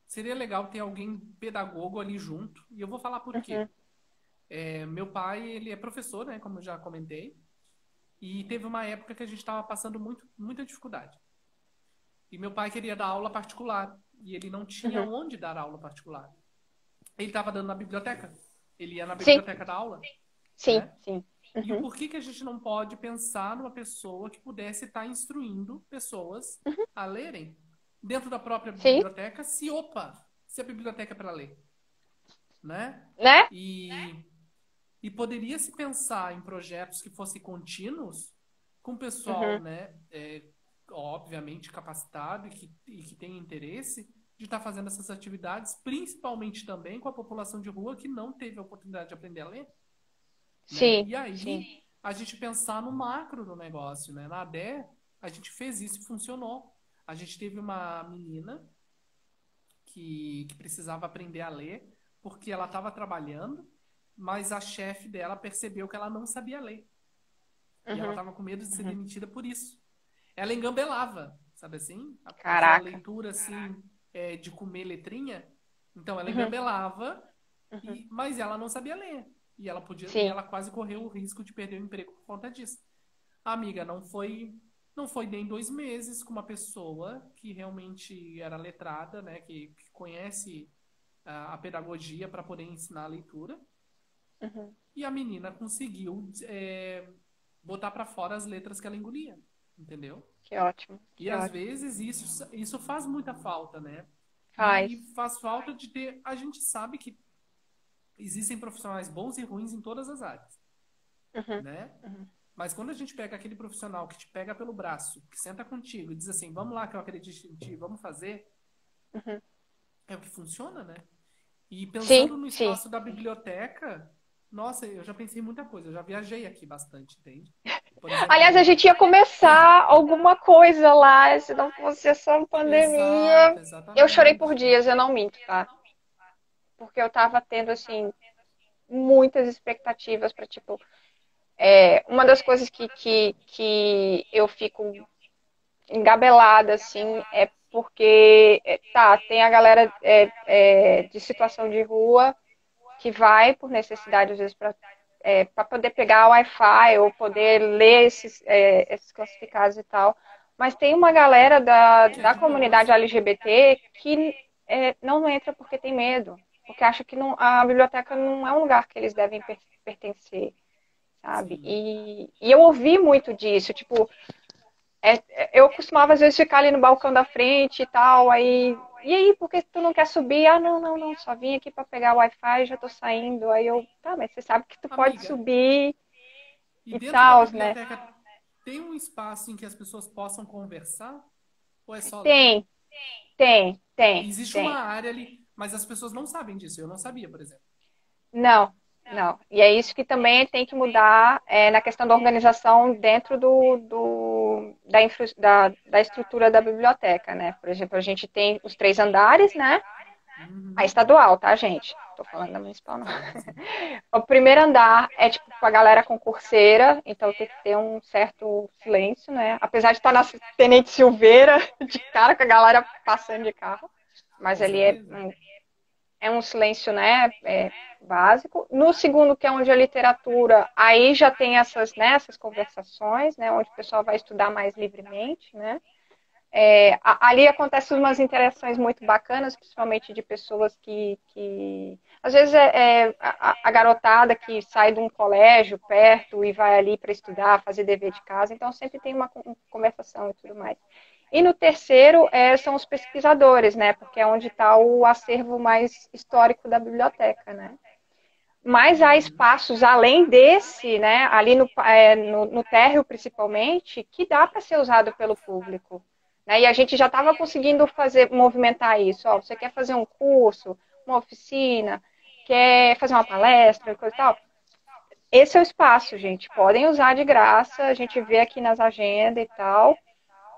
Seria legal ter alguém pedagogo ali junto. E eu vou falar por quê. uhum, Meu pai, ele é professor, né? Como eu já comentei. E teve uma época que a gente estava passando muita dificuldade. E meu pai queria dar aula particular. E ele não tinha uhum. onde dar aula particular. Ele estava dando na biblioteca. Ele ia na Sim, biblioteca da aula, sim, né? sim. E o Uhum, porquê que a gente não pode pensar numa pessoa que pudesse estar instruindo pessoas uhum. a lerem dentro da própria Sim, biblioteca, se a biblioteca é para ler, né? né? E, e poderia se pensar em projetos que fossem contínuos com pessoal, Uhum, né, obviamente capacitado e que tem interesse de estar fazendo essas atividades, principalmente também com a população de rua que não teve a oportunidade de aprender a ler, né? sim, E sim. aí a gente pensar no macro do negócio, né? Na ADE, a gente fez isso e funcionou. A gente teve uma menina que precisava aprender a ler porque ela estava trabalhando, mas a chefe dela percebeu que ela não sabia ler. E ela Uhum, estava com medo de ser uhum. demitida por isso. Ela engambelava, sabe assim? Aquela Caraca. leitura assim, de comer letrinha. Então ela Uhum, engambelava, uhum. mas ela não sabia ler. E Sim. ela quase correu o risco de perder o emprego por conta disso. Amiga, não foi nem 2 meses com uma pessoa que realmente era letrada, né? Que conhece a pedagogia para poder ensinar a leitura. Uhum. E a menina conseguiu botar para fora as letras que ela engolia, entendeu? Que ótimo, E que às ótimo. vezes isso faz muita falta, né? Faz. E faz falta de ter. A gente sabe que existem profissionais bons e ruins em todas as áreas, Uhum, né? uhum, Mas quando a gente pega aquele profissional que te pega pelo braço, que senta contigo e diz assim, vamos lá que eu acredito em ti, vamos fazer, uhum. é o que funciona, né? E Sim, pensando no sim. espaço da biblioteca, nossa, eu já pensei em muita coisa, eu já viajei aqui bastante, entende? Por Aliás, a exemplo, gente ia começar alguma coisa lá, se não fosse essa exato, pandemia. Eu chorei por exatamente. dias, eu não minto, tá? Porque eu tava tendo, assim, muitas expectativas para tipo. Uma das coisas que eu fico engabelada, assim, é porque, tá, tem a galera de situação de rua que vai por necessidade, às vezes, para poder pegar o Wi-Fi ou poder ler esses classificados e tal. Mas tem uma galera Que é da de comunidade boas. LGBT que não entra porque tem medo, porque acha que não, a biblioteca não é um lugar que eles devem pertencer, sabe? Sim. E eu ouvi muito disso, tipo, eu costumava às vezes ficar ali no balcão da frente e tal, aí. E aí, por que tu não quer subir? Ah, não, não, não, só vim aqui para pegar o Wi-Fi, já tô saindo. Aí eu, tá, mas você sabe que tu pode Amiga, subir e e dentro da tal, né? biblioteca tem um espaço em que as pessoas possam conversar? Ou é só ler? Tem, tem, tem, Existe uma tem. área ali, mas as pessoas não sabem disso. Eu não sabia, por exemplo. Não, não. E é isso que também tem que mudar na questão da organização dentro da estrutura da biblioteca, né? Por exemplo, a gente tem os 3 andares, né? A Uhum. estadual, tá, gente? Tô falando da municipal, não. Sim, sim. O primeiro andar é tipo com a galera concurseira, então tem que ter um certo silêncio, né? Apesar de estar na Tenente Silveira, de cara com a galera passando de carro, mas Com ali certeza. é um silêncio, né? Básico. No segundo, que é onde a literatura, aí já tem essas conversações, né? Onde o pessoal vai estudar mais livremente, né? Ali acontecem umas interações muito bacanas, principalmente de pessoas que às vezes a garotada que sai de um colégio perto e vai ali para estudar, fazer dever de casa, então sempre tem uma conversação e tudo mais. E no terceiro são os pesquisadores, né? Porque é onde está o acervo mais histórico da biblioteca, né? Mas há Uhum. espaços além desse, né? Ali no térreo principalmente, que dá para ser usado pelo público. Né? E a gente já estava conseguindo movimentar isso. Ó, você quer fazer um curso, uma oficina, quer fazer uma palestra, coisa e tal? Esse é o espaço, gente. Podem usar de graça. A gente vê aqui nas agendas e tal.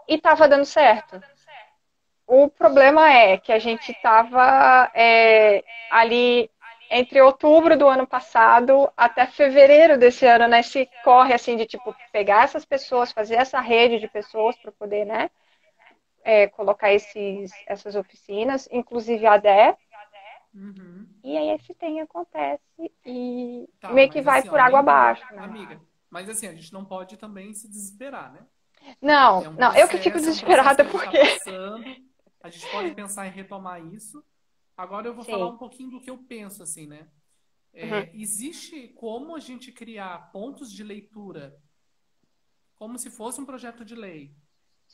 E estava dando certo. O problema é que a gente estava ali entre outubro do ano passado até fevereiro desse ano, né? Se corre assim de tipo pegar essas pessoas, fazer essa rede de pessoas para poder, né? Colocar essas oficinas, inclusive a DE. Uhum. E aí esse tem acontece e Tá, meio que mas vai assim, ó, por água nem tudo. abaixo, né? Amiga, mas assim, a gente não pode também se desesperar, né? Não, não, eu que fico É um processo desesperada que a gente está porque. passando. A gente pode pensar em retomar isso. Agora eu vou falar Sim. um pouquinho do que eu penso, assim, né? Uhum. Existe como a gente criar pontos de leitura como se fosse um projeto de lei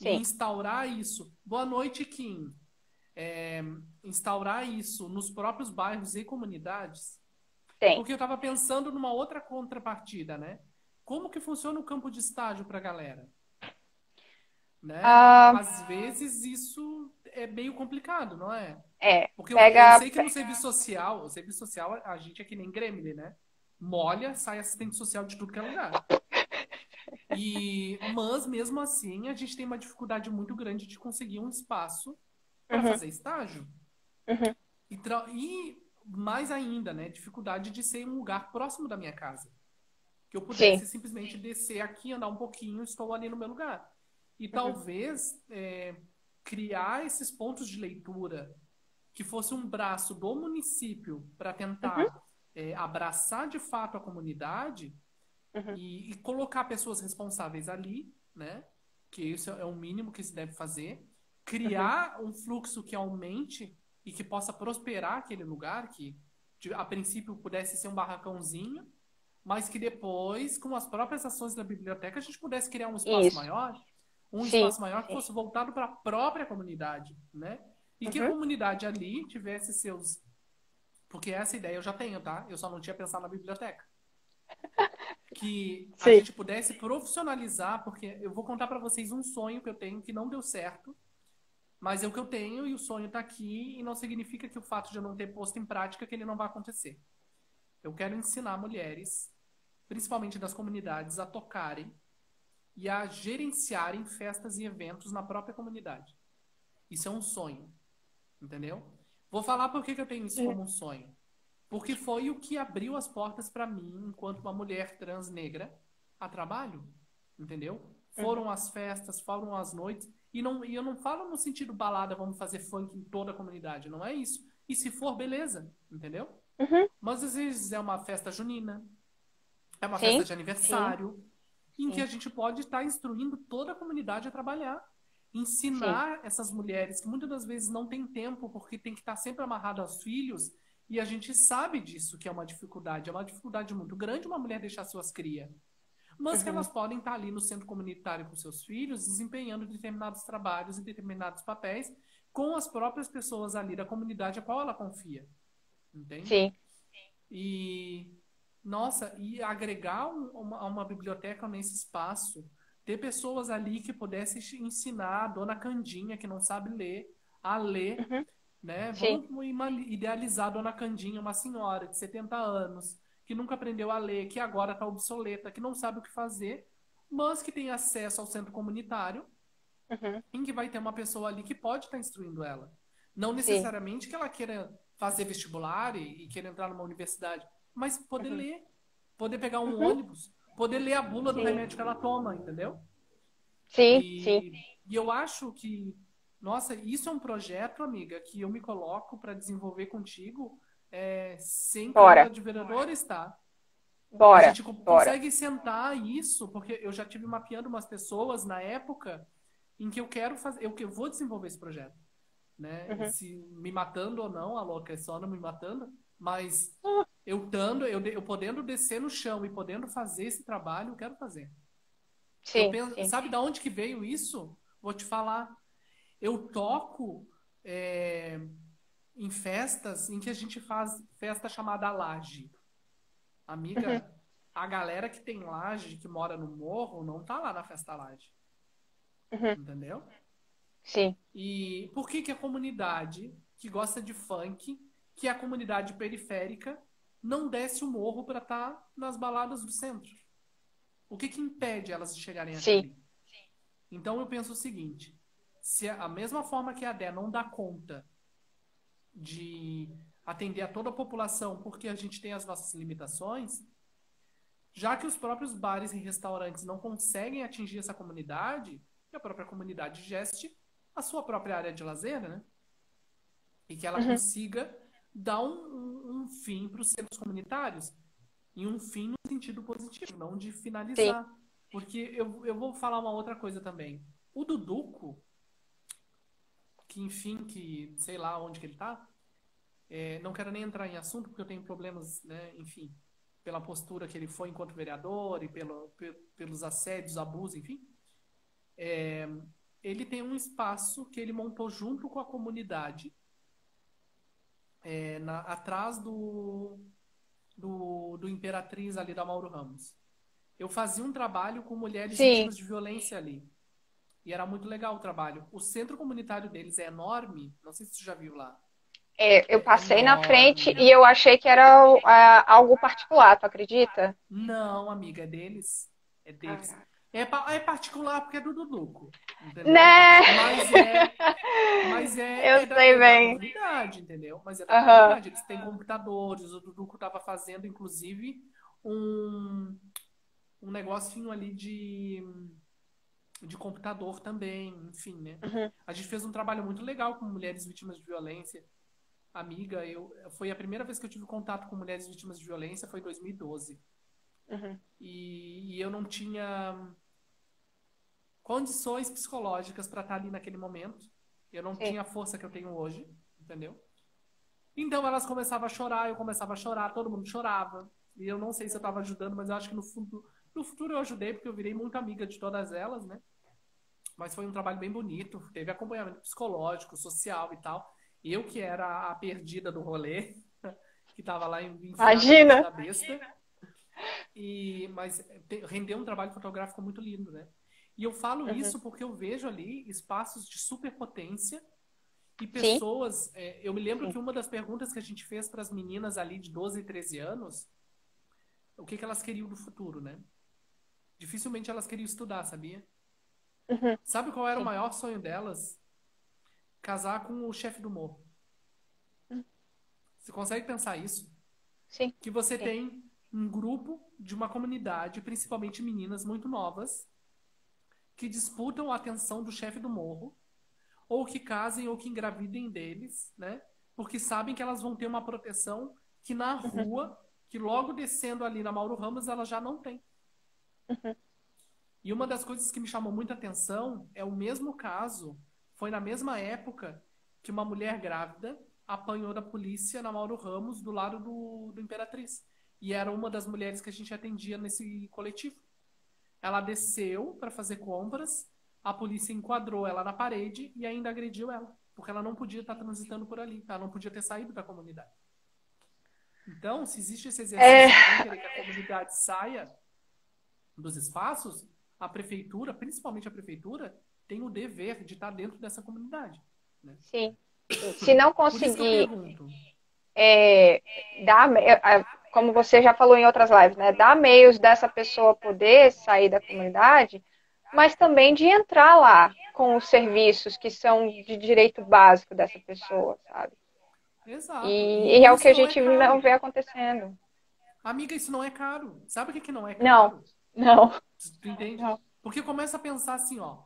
e Sim, instaurar isso. Boa noite, Kim. É, instaurar isso nos próprios bairros e comunidades. tem. Porque eu estava pensando numa outra contrapartida, né? Como que funciona o campo de estágio para a galera? Né? Ah, Às vezes isso é meio complicado, não é? Porque eu pega. sei que no serviço social a gente é que nem Gremlin, né? Molha, sai assistente social de tudo que é lugar. Mas mesmo assim a gente tem uma dificuldade muito grande de conseguir um espaço para Uhum, fazer estágio. uhum. E mais ainda, né? Dificuldade de ser um lugar próximo da minha casa. Que eu Sim. pudesse simplesmente descer aqui, andar um pouquinho, estou ali no meu lugar. E Uhum, talvez criar esses pontos de leitura que fosse um braço do município para uhum, tentar abraçar de fato a comunidade uhum. e colocar pessoas responsáveis ali, né? Que isso é o mínimo que se deve fazer. Uhum. Criar um fluxo que aumente e que possa prosperar aquele lugar, que a princípio pudesse ser um barracãozinho, mas que depois, com as próprias ações da biblioteca, a gente pudesse criar Isso. um Sim, espaço maior que sim. fosse voltado para a própria comunidade, né? E que a Uhum. comunidade ali tivesse seus. Porque essa ideia eu já tenho, tá? Eu só não tinha pensado na biblioteca. Que a Sim. gente pudesse profissionalizar, porque eu vou contar para vocês um sonho que eu tenho que não deu certo, mas é o que eu tenho e o sonho está aqui e não significa que o fato de eu não ter posto em prática que ele não vai acontecer. Eu quero ensinar mulheres, principalmente das comunidades, a tocarem e a gerenciarem festas e eventos na própria comunidade. Isso é um sonho, entendeu? Vou falar por que eu tenho isso como um sonho. Porque foi o que abriu as portas para mim, enquanto uma mulher trans negra, a trabalho, entendeu? Uhum. Foram as festas, foram as noites, e eu não falo no sentido balada, vamos fazer funk em toda a comunidade, não é isso. E se for, beleza, entendeu? Uhum. Mas às vezes é uma festa junina, é uma festa Sim, de sim, aniversário, em que sim, a gente pode estar instruindo toda a comunidade a trabalhar. sim. Ensinar essas mulheres que muitas das vezes não têm tempo porque tem que estar sempre amarrado aos filhos, e a gente sabe disso que é uma dificuldade muito grande uma mulher deixar suas crias. Mas que Uhum. elas podem estar ali no centro comunitário com seus filhos, desempenhando determinados trabalhos e determinados papéis com as próprias pessoas ali da comunidade a qual ela confia. Entende? Sim. E, nossa, e agregar uma biblioteca nesse espaço, ter pessoas ali que pudessem ensinar a dona Candinha, que não sabe ler, a ler, Uhum. né? Sim. Vamos idealizar a dona Candinha, uma senhora de 70 anos, que nunca aprendeu a ler, que agora está obsoleta, que não sabe o que fazer. mas que tem acesso ao centro comunitário, Uhum. em que vai ter uma pessoa ali que pode estar instruindo ela. Não Sim. necessariamente que ela queira fazer vestibular e queira entrar numa universidade, mas poder Uhum. ler, poder pegar um Uhum. ônibus, poder ler a bula do Sim. remédio que ela toma, entendeu? Sim, sim. E eu acho que, nossa, isso é um projeto, amiga, que eu me coloco para desenvolver contigo sem Bora. Câmara de Vereadores, tá? A Bora. gente Bora. consegue sentar isso, porque eu já tive mapeando umas pessoas na época em que eu quero fazer, eu vou desenvolver esse projeto, né? Uhum. Se me matando ou não, a louca é só não me matando, mas Uhum. eu podendo descer no chão e podendo fazer esse trabalho, eu quero fazer. Eu Sim, penso, sim. sabe da onde que veio isso? Vou te falar. Eu toco em festas em que a gente faz festa chamada laje. Uhum. Amiga, a galera que tem laje, que mora no morro, não tá lá na festa laje. Uhum. Entendeu? Sim. E por que que a comunidade que gosta de funk, que é a comunidade periférica, não desce o morro para estar nas baladas do centro? O que que impede elas de chegarem até Sim. ali? Então eu penso o seguinte: se a mesma forma que a Dé não dá conta de atender a toda a população porque a gente tem as nossas limitações, já que os próprios bares e restaurantes não conseguem atingir essa comunidade, que a própria comunidade geste a sua própria área de lazer, né? E que ela Uhum. consiga dar um fim para os centros comunitários. E um fim no sentido positivo, não de Sim. finalizar. Porque eu vou falar uma outra coisa também. O Duduco, que enfim, que sei lá onde que ele tá, não quero nem entrar em assunto porque eu tenho problemas, né, enfim, pela postura que ele foi enquanto vereador e pelos assédios, abusos, enfim. Ele tem um espaço que ele montou junto com a comunidade, atrás do Imperatriz ali da Mauro Ramos. Eu fazia um trabalho com mulheres Sim. vítimas de violência ali. E era muito legal o trabalho. O centro comunitário deles é enorme. Não sei se você já viu lá. É, eu É passei na frente e enorme. eu achei que era algo particular, tu acredita? Não, amiga, é deles. É deles. Caraca. É particular porque é do Duduco. Entendeu? Né? Mas é. Mas Eu sei é da bem. comunidade, entendeu? Mas é da Aham. comunidade. Eles têm computadores. O Duduco estava fazendo, inclusive, um, um negocinho ali de computador também, enfim, né? Uhum. A gente fez um trabalho muito legal com mulheres vítimas de violência. Amiga, foi a primeira vez que eu tive contato com mulheres vítimas de violência, foi em 2012. Uhum. E eu não tinha condições psicológicas para estar ali naquele momento. Eu não Sim. tinha a força que eu tenho hoje, entendeu? Então elas começavam a chorar, eu começava a chorar, todo mundo chorava. E eu não sei se eu estava ajudando, mas eu acho que no futuro eu ajudei, porque eu virei muito amiga de todas elas, né? Mas foi um trabalho bem bonito, teve acompanhamento psicológico, social e tal. Eu que era a perdida do rolê, que estava lá enfiada dentro Imagina. da besta, mas rendeu um trabalho fotográfico muito lindo, né? E eu falo Uhum. isso porque eu vejo ali espaços de superpotência e Sim. pessoas. Eu me lembro Sim. que uma das perguntas que a gente fez para as meninas ali de 12 e 13 anos, o que que elas queriam do futuro, né? Dificilmente elas queriam estudar, sabia? Uhum. Sabe qual era o Sim. maior sonho delas? Casar com o chefe do morro. Uhum. Você consegue pensar isso? Sim. Que você Sim. tem um grupo de uma comunidade, principalmente meninas muito novas, que disputam a atenção do chefe do morro, ou que casem ou que engravidem deles, né? Porque sabem que elas vão ter uma proteção que na Uhum. rua, que logo descendo ali na Mauro Ramos, ela já não tem. Uhum. E uma das coisas que me chamou muita atenção é o mesmo caso, foi na mesma época que uma mulher grávida apanhou da polícia na Mauro Ramos, do lado do Imperatriz. E era uma das mulheres que a gente atendia nesse coletivo. Ela desceu para fazer compras, a polícia enquadrou ela na parede e ainda agrediu ela, porque ela não podia estar transitando por ali, ela não podia ter saído da comunidade. Então, se existe esse É, exercício de não querer que a comunidade saia dos espaços, a prefeitura, principalmente a prefeitura, tem o dever de estar dentro dessa comunidade, né? sim. Sim. Se não Por isso que eu conseguir pergunto. é, dar, como você já falou em outras lives, né? Dar meios dessa pessoa poder sair da comunidade, mas também de entrar lá com os serviços que são de direito básico dessa pessoa, sabe? Exato. E é E o que isso a não é gente não caro. vê acontecendo. Amiga, isso não é caro. Sabe o que que não é Não, caro? não, Tu entende? não. Porque começa a pensar assim, ó.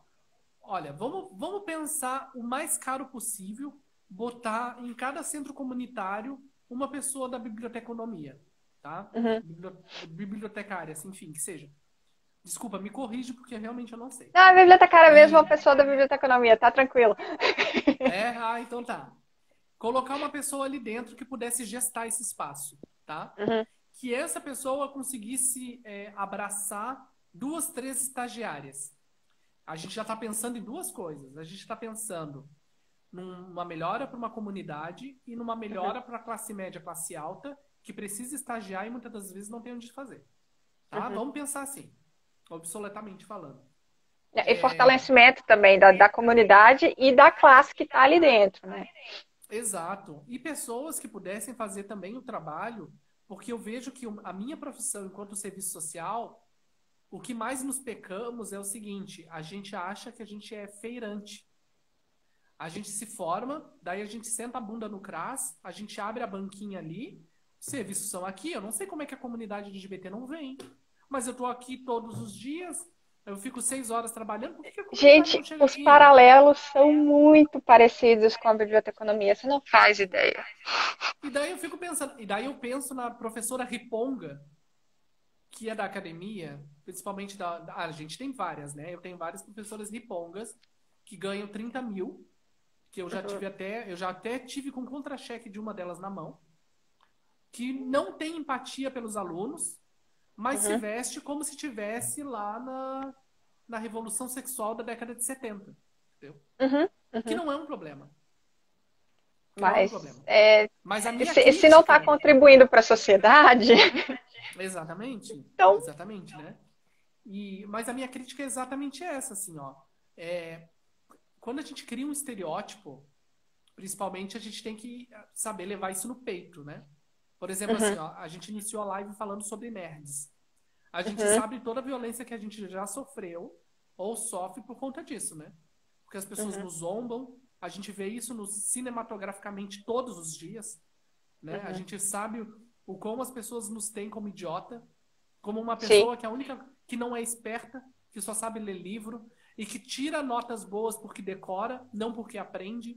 Olha, vamos pensar o mais caro possível, botar em cada centro comunitário uma pessoa da biblioteconomia, tá? Uhum. Bibliotecária, assim, enfim, que seja. Desculpa, me corrige porque realmente eu não sei. Não, a bibliotecária mesmo é E uma pessoa da biblioteconomia, tá tranquilo. então tá. Colocar uma pessoa ali dentro que pudesse gestar esse espaço, tá? Uhum, Que essa pessoa conseguisse abraçar duas, três estagiárias. A gente já está pensando em duas coisas. A gente está pensando numa melhora para uma comunidade e numa uhum, melhora para a classe média, classe alta, que precisa estagiar e muitas das vezes não tem onde fazer. Tá? uhum. Vamos pensar assim, obsoletamente falando. E fortalecimento também da comunidade e da classe que está ali dentro, né? Exato. E pessoas que pudessem fazer também o trabalho, porque eu vejo que a minha profissão enquanto serviço social, o que mais nos pecamos é o seguinte: a gente acha que a gente é feirante. A gente se forma, daí a gente senta a bunda no CRAS, a gente abre a banquinha ali, serviços são aqui. Eu não sei como é que a comunidade LGBT não vem, mas eu tô aqui todos os dias, eu fico 6 horas trabalhando, por que que a comunidade não Gente, chega os aqui? paralelos são muito parecidos com a biblioteconomia, você não faz ideia. E daí eu fico pensando, e daí eu penso na professora Riponga, que é da academia, principalmente a gente tem várias, né? Eu tenho várias professoras ripongas que ganham 30 mil, que Uhum, eu já até tive com contra-cheque de uma delas na mão, que não tem empatia pelos alunos, mas se uhum, veste como se tivesse lá na Revolução Sexual da década de 70. Entendeu? uhum, Que uhum. não é um problema. Que não é um Mas problema. é, Mas a minha se não está crítica. contribuindo para a sociedade, Exatamente. então. Exatamente, né? Mas a minha crítica é exatamente essa, assim, ó. É, quando a gente cria um estereótipo, principalmente a gente tem que saber levar isso no peito, né? Por exemplo, assim, Uhum, ó, a gente iniciou a live falando sobre nerds. A gente uhum, sabe toda a violência que a gente já sofreu ou sofre por conta disso, né? Porque as pessoas uhum, nos zombam, a gente vê isso cinematograficamente todos os dias, né? A uhum. gente sabe o como as pessoas nos têm como idiota, como uma Sim. pessoa que é a única que não é esperta, que só sabe ler livro e que tira notas boas porque decora, não porque aprende,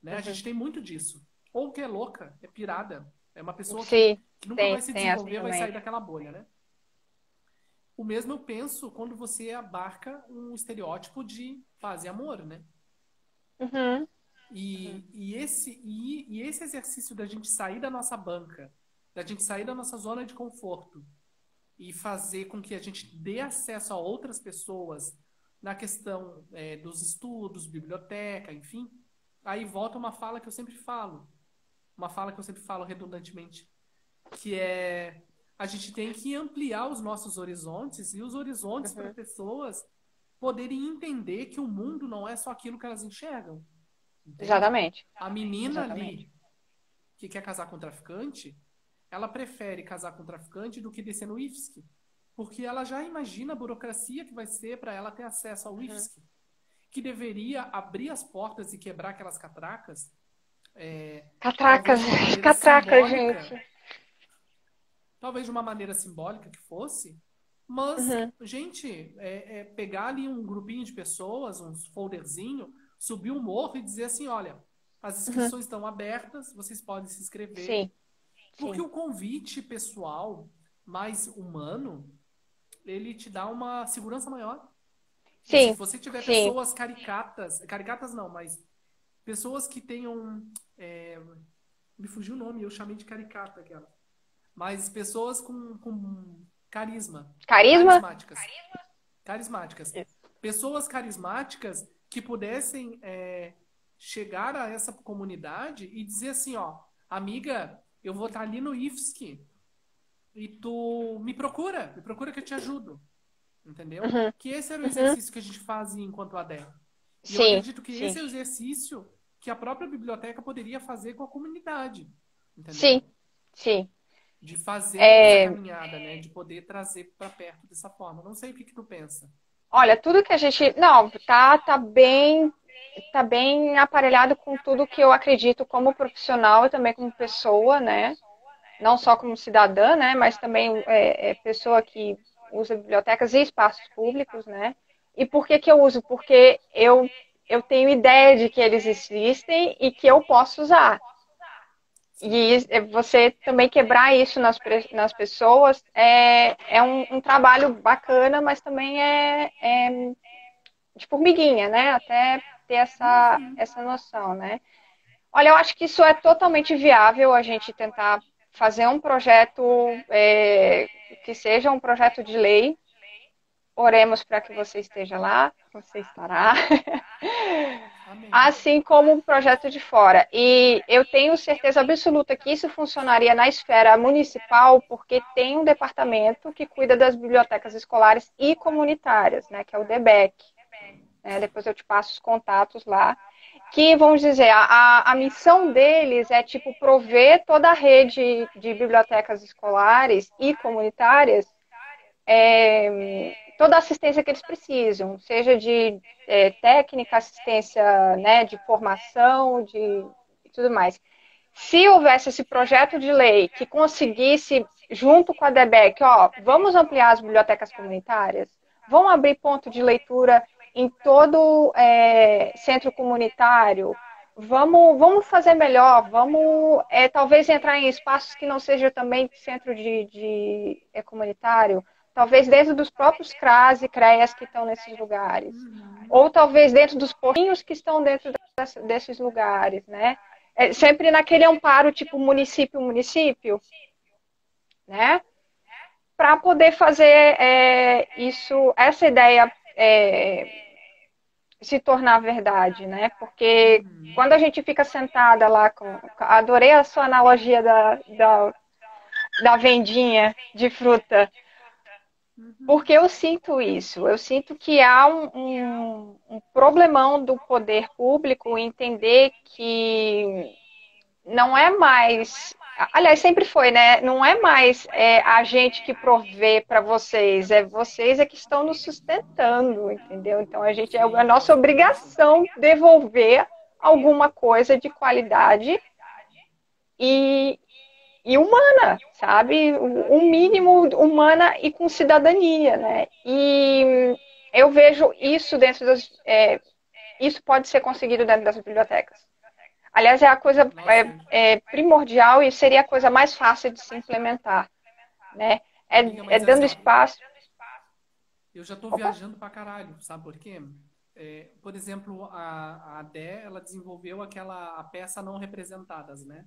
né? A Uhum. gente tem muito disso. Ou que é louca, é pirada, é uma pessoa Sim, que nunca vai tem, se tem essa desenvolver, vai também. sair daquela bolha, né? O mesmo eu penso quando você abarca um estereótipo de paz e amor, né? Uhum, uhum, E esse exercício da gente sair da nossa banca, da gente sair da nossa zona de conforto e fazer com que a gente dê acesso a outras pessoas na questão dos estudos, biblioteca, enfim, aí volta uma fala que eu sempre falo redundantemente, que é a gente tem que ampliar os nossos horizontes e os horizontes para uhum. pessoas poderem entender que o mundo não é só aquilo que elas enxergam, entende? Exatamente, A menina exatamente. ali que quer casar com um traficante, ela prefere casar com um traficante do que descer no IFSC, porque ela já imagina a burocracia que vai ser para ela ter acesso ao Uhum. IFSC, que deveria abrir as portas e quebrar aquelas catracas, Catracas, talvez de uma maneira catracas, simbólica, gente. talvez de uma maneira simbólica que fosse, mas, Uhum, gente, pegar ali um grupinho de pessoas, uns folderzinho, subir um morro e dizer assim, olha, as uhum. inscrições estão abertas, vocês podem se inscrever, Sim, porque sim. o convite pessoal mais humano, ele te dá uma segurança maior. E se Sim, você tiver sim. pessoas caricatas, caricatas não, mas pessoas que tenham, me fugiu o nome, eu chamei de caricata aquela, mas pessoas com carisma, Carisma? carismáticas, carismáticas, Isso. pessoas carismáticas que pudessem chegar a essa comunidade e dizer assim, ó, amiga, eu vou estar ali no IFSC e tu me procura que eu te ajudo, entendeu? Uhum, Que esse era o uhum. exercício que a gente fazia enquanto ADE. E eu Sim, acredito que sim. esse é o exercício que a própria biblioteca poderia fazer com a comunidade, entendeu? Sim, sim. de fazer essa É, caminhada, né? De poder trazer para perto dessa forma. Não sei o que que tu pensa. olha, tudo que a gente. Não, tá bem aparelhado com tudo que eu acredito como profissional e também como pessoa, né? Não só como cidadã, né? Mas também pessoa que usa bibliotecas e espaços públicos, né? E por que que eu uso? Porque eu tenho ideia de que eles existem e que eu posso usar. Sim. E você também quebrar isso nas pessoas é um trabalho bacana, mas também é de formiguinha, né? Até ter Uhum. essa noção, né? Olha, eu acho que isso é totalmente viável, a gente tentar fazer um projeto que seja um projeto de lei. Oremos para que você esteja lá, você estará. Amém. Assim como um projeto de fora. E eu tenho certeza absoluta que isso funcionaria na esfera municipal, porque tem um departamento que cuida das bibliotecas escolares e comunitárias, né, que é o DBEC. Depois eu te passo os contatos lá. Que, vamos dizer, a missão deles é, tipo, prover toda a rede de bibliotecas escolares e comunitárias toda a assistência que eles precisam, seja de técnica, assistência, né, de formação, de tudo mais. Se houvesse esse projeto de lei que conseguisse, junto com a DEBEC, ó, vamos ampliar as bibliotecas comunitárias, vão abrir ponto de leitura em todo centro comunitário, vamos fazer melhor, vamos talvez entrar em espaços que não seja também centro de comunitário, talvez dentro dos próprios CRAS e CREAS que estão nesses lugares, Uhum. ou talvez dentro dos postinhos que estão dentro desses lugares, né? Sempre naquele amparo tipo município, né? Para poder fazer essa ideia se tornar verdade, né? Porque Uhum. quando a gente fica sentada lá adorei a sua analogia da vendinha de fruta, Uhum. porque eu sinto isso. Eu sinto que há um problemão do poder público entender que não é mais. Aliás, sempre foi, né? Não é mais a gente que provê para vocês, é vocês que estão nos sustentando, entendeu? Então é a Sim, com nossa certeza. obrigação devolver alguma coisa de qualidade e, e humana, sabe? Um mínimo Uhum. humana e com cidadania, né? E eu vejo isso dentro isso pode ser conseguido dentro das bibliotecas. Aliás, é a coisa Nossa, primordial e seria a coisa mais fácil de se implementar, né? amiga, É mas dando assim, ó, espaço. eu já tô Opa. viajando pra caralho, sabe por quê? Por exemplo, a Dé, ela desenvolveu a peça não representadas, né?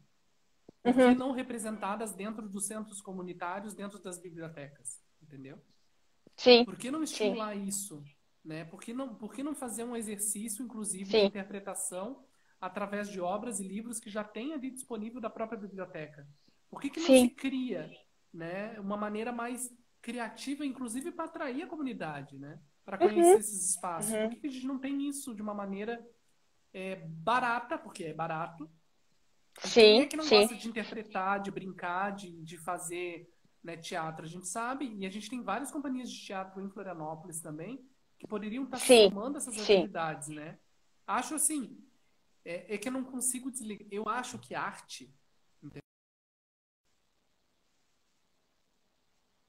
Por que Uhum. não representadas dentro dos centros comunitários, dentro das bibliotecas? Entendeu? Sim, Por que não sim, estimular isso? Né? Por que não fazer um exercício, inclusive, de sim, interpretação através de obras e livros que já tem ali disponível da própria biblioteca? Por que que não se sim. cria, né, uma maneira mais criativa, inclusive para atrair a comunidade, né, para conhecer Uhum. esses espaços? Por Uhum. que que a gente não tem isso de uma maneira barata, porque é barato, e quem é Sim, que não sim, gosta de interpretar, de brincar, de fazer, né, teatro? A gente sabe, e a gente tem várias companhias de teatro em Florianópolis também, que poderiam estar sim, somando essas sim. atividades, né? Acho assim, é que eu não consigo desligar. Eu acho que arte, entendeu?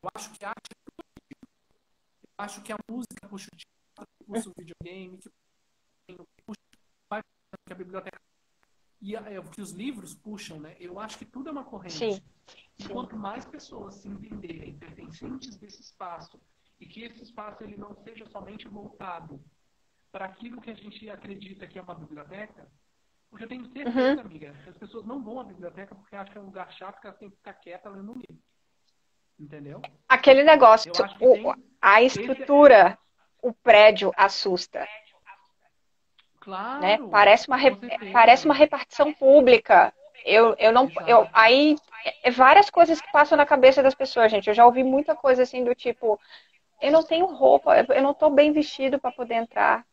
Eu acho que arte, eu acho que a música puxa o teatro, puxa o videogame, que puxa que a biblioteca que os livros puxam, né? Eu acho que tudo é uma Sim, corrente. E sim. quanto mais pessoas se entenderem pertencentes desse espaço e que esse espaço ele não seja somente voltado para aquilo que a gente acredita que é uma biblioteca, porque eu tenho Uhum. certeza, amiga, que as pessoas não vão à biblioteca porque acham que é um lugar chato que elas têm que ficar quieta lendo um livro. Entendeu? Aquele negócio, Eu acho que tem a esse. estrutura, o prédio assusta, né? Claro, com Parece uma certeza. repartição pública. Eu não, Exato. aí várias coisas que passam na cabeça das pessoas, gente. Eu já ouvi muita coisa assim do tipo, eu não tenho roupa, eu não estou bem vestido para poder entrar.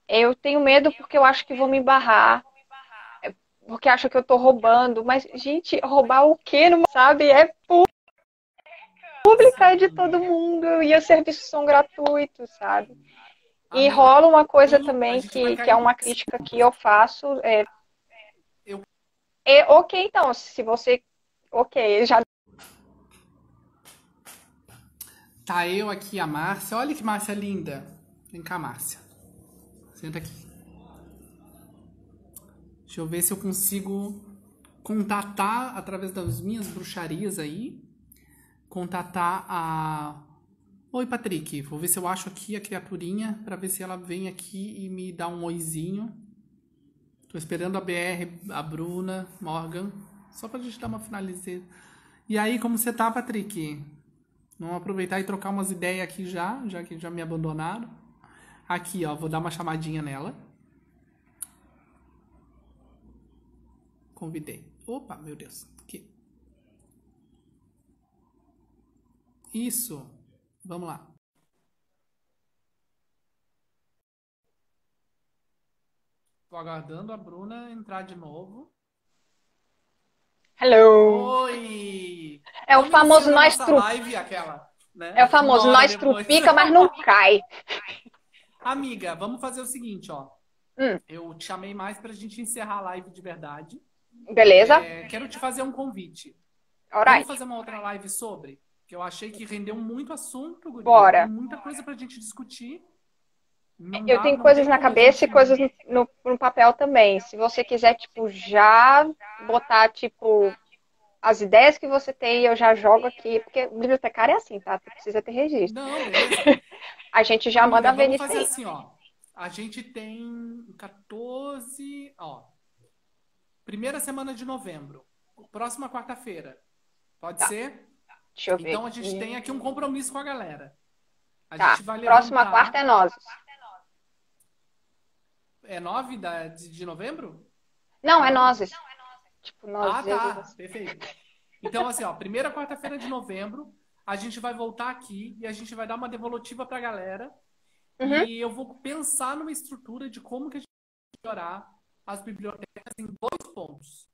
Eu tenho medo porque eu acho que vou me barrar. porque acha que eu tô roubando. Mas, gente, roubar o quê? Não sabe? É pública, é de todo Sim. mundo e os serviços são gratuitos, sabe? E Amiga, rola uma coisa a também gente vai que é cair uma nessa. crítica que eu faço. Eu... Ok, então, se você. Ok, já. Tá eu aqui, a Márcia. Olha que Márcia linda. Vem cá, Márcia. Senta aqui. Deixa eu ver se eu consigo contatar, através das minhas bruxarias aí, contatar a... Oi, Patrick. Vou ver se eu acho aqui a criaturinha pra ver se ela vem aqui e me dá um oizinho. Tô esperando a BR, a Bruna, Morgan, só pra gente dar uma finalizada. E aí, como você tá, Patrick? Vamos aproveitar e trocar umas ideias aqui já que já me abandonaram. Aqui, ó, vou dar uma chamadinha nela. Convidei. Opa, meu Deus. Aqui. Isso. Vamos lá. Tô aguardando a Bruna entrar de novo. Hello! Oi! É o Estamos famoso iniciando a nós nossa trupica. live, aquela, É o né? Uma famoso hora nós depois. trupica, mas não cai. Amiga, vamos fazer o seguinte, ó. Hum, Eu te chamei mais pra gente encerrar a live de verdade. beleza? Quero te fazer um convite. Vamos Alright. fazer uma outra live sobre? Que eu achei que rendeu muito assunto, guria. Tem Bora. muita coisa pra gente discutir. Não Eu dá, tenho não coisas tem na como a cabeça e gente. coisas no papel também. Se você quiser, tipo, já botar, tipo, as ideias que você tem, eu já jogo aqui. Porque bibliotecário é assim, tá? Tu precisa ter registro. Não, beleza. A gente já Amiga, manda ver vamos nisso fazer aí. assim, ó. A gente tem 14, ó. Primeira semana de novembro. Próxima quarta-feira. Pode Tá, ser? deixa eu ver Então a gente aqui. tem aqui um compromisso com a galera. A Tá, gente vai próxima quarta é levantar. nozes. É 9 de novembro? Não, é Não? nozes. Tipo, Ah, nozes, tá. assim. Perfeito. Então, assim, ó, primeira quarta-feira de novembro, a gente vai voltar aqui e a gente vai dar uma devolutiva pra galera. Uhum, E eu vou pensar numa estrutura de como que a gente vai melhorar as bibliotecas em dois pontos.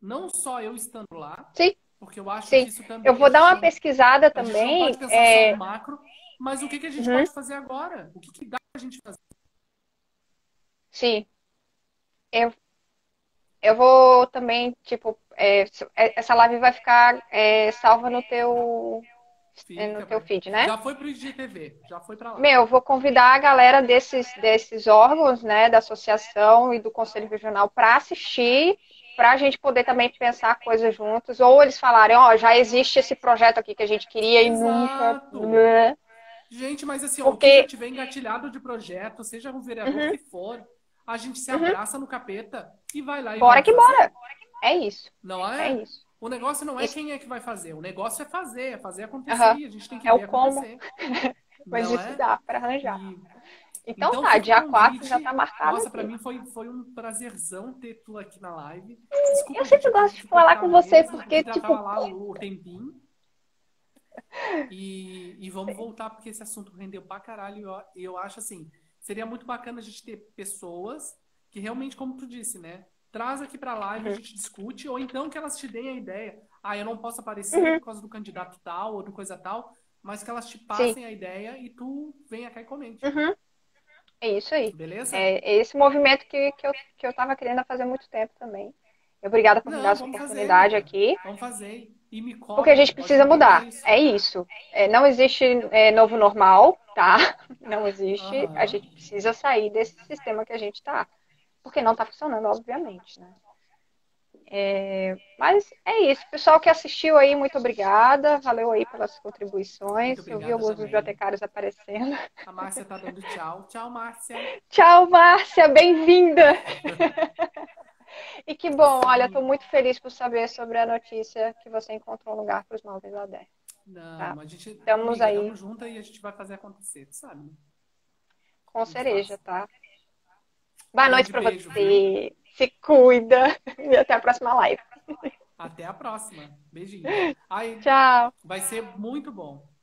Não só eu estando lá, sim, porque eu acho que sim. isso Eu também vou dar uma pesquisada a gente não também. pode pensar só no macro, mas o que que a gente Uhum, pode fazer agora? O que que dá pra gente fazer? sim. Eu, eu vou também, tipo, essa live vai ficar salva no Fica, teu feed, né? já foi pro IGTV, já foi pra lá. Meu, eu vou convidar a galera desses órgãos, né, da associação e do Conselho Regional para assistir, para a gente poder também pensar coisas juntos, ou eles falarem, ó, já existe esse projeto aqui que a gente queria e nunca, Exato! né? Gente, mas assim, ó, o que já Porque, tiver engatilhado de projeto, seja um vereador uhum, que for, a gente se uhum, abraça no capeta e vai lá e bora vamos que fazer. bora. É isso, Não é é? isso. O negócio não é Isso, quem é que vai fazer, o negócio é fazer acontecer aham, e a gente tem que é o ver como, acontecer. mas Não isso é? dá para arranjar. E Então então tá, fica o dia 4 já convite. tá marcado Nossa, pra aqui. mim foi um prazerzão ter tu aqui na live. Desculpa Eu a gente sempre ter gosto de que falar cortar com você mesmo, porque, porque já tava tipo, lá o tempinho. E vamos voltar, porque esse assunto rendeu pra caralho. E eu acho assim, seria muito bacana a gente ter pessoas que realmente, como tu disse, né? Traz aqui pra live, a uhum, gente discute, ou então que elas te deem a ideia. Ah, eu não posso aparecer uhum, por causa do candidato tal ou do coisa tal, mas que elas te sim, passem a ideia e tu venha cá e comente. uhum. É isso aí. Beleza? É esse movimento que eu tava querendo fazer há muito tempo também. Obrigada por me dar Não, essa vamos fazer, oportunidade amiga. aqui, Vamos fazer. E me porque a cobra. gente Pode precisa me cobrar mudar. isso. É isso. Não existe novo normal, tá? Não existe. A Aham. gente precisa sair desse sistema que a gente tá. Porque não tá funcionando, obviamente, né? Mas é isso. Pessoal que assistiu aí, muito obrigada. Valeu aí pelas Muito contribuições. Eu vi obrigada alguns também. bibliotecários aparecendo. A Márcia tá dando tchau. Tchau, Márcia. Tchau, Márcia. Bem-vinda. E que bom, olha, estou Sim. muito feliz por saber sobre a notícia que você encontrou um lugar para os móveis da Dé, tá? Não, a gente. Estamos Amiga, aí tamo junto e a gente vai fazer acontecer, tu sabe, né? com A gente faz. cereja, tá? Boa noite Grande para beijo, viu? você. Se cuida e até a próxima live. Até a próxima. Beijinho. Ai, Tchau. vai ser muito bom.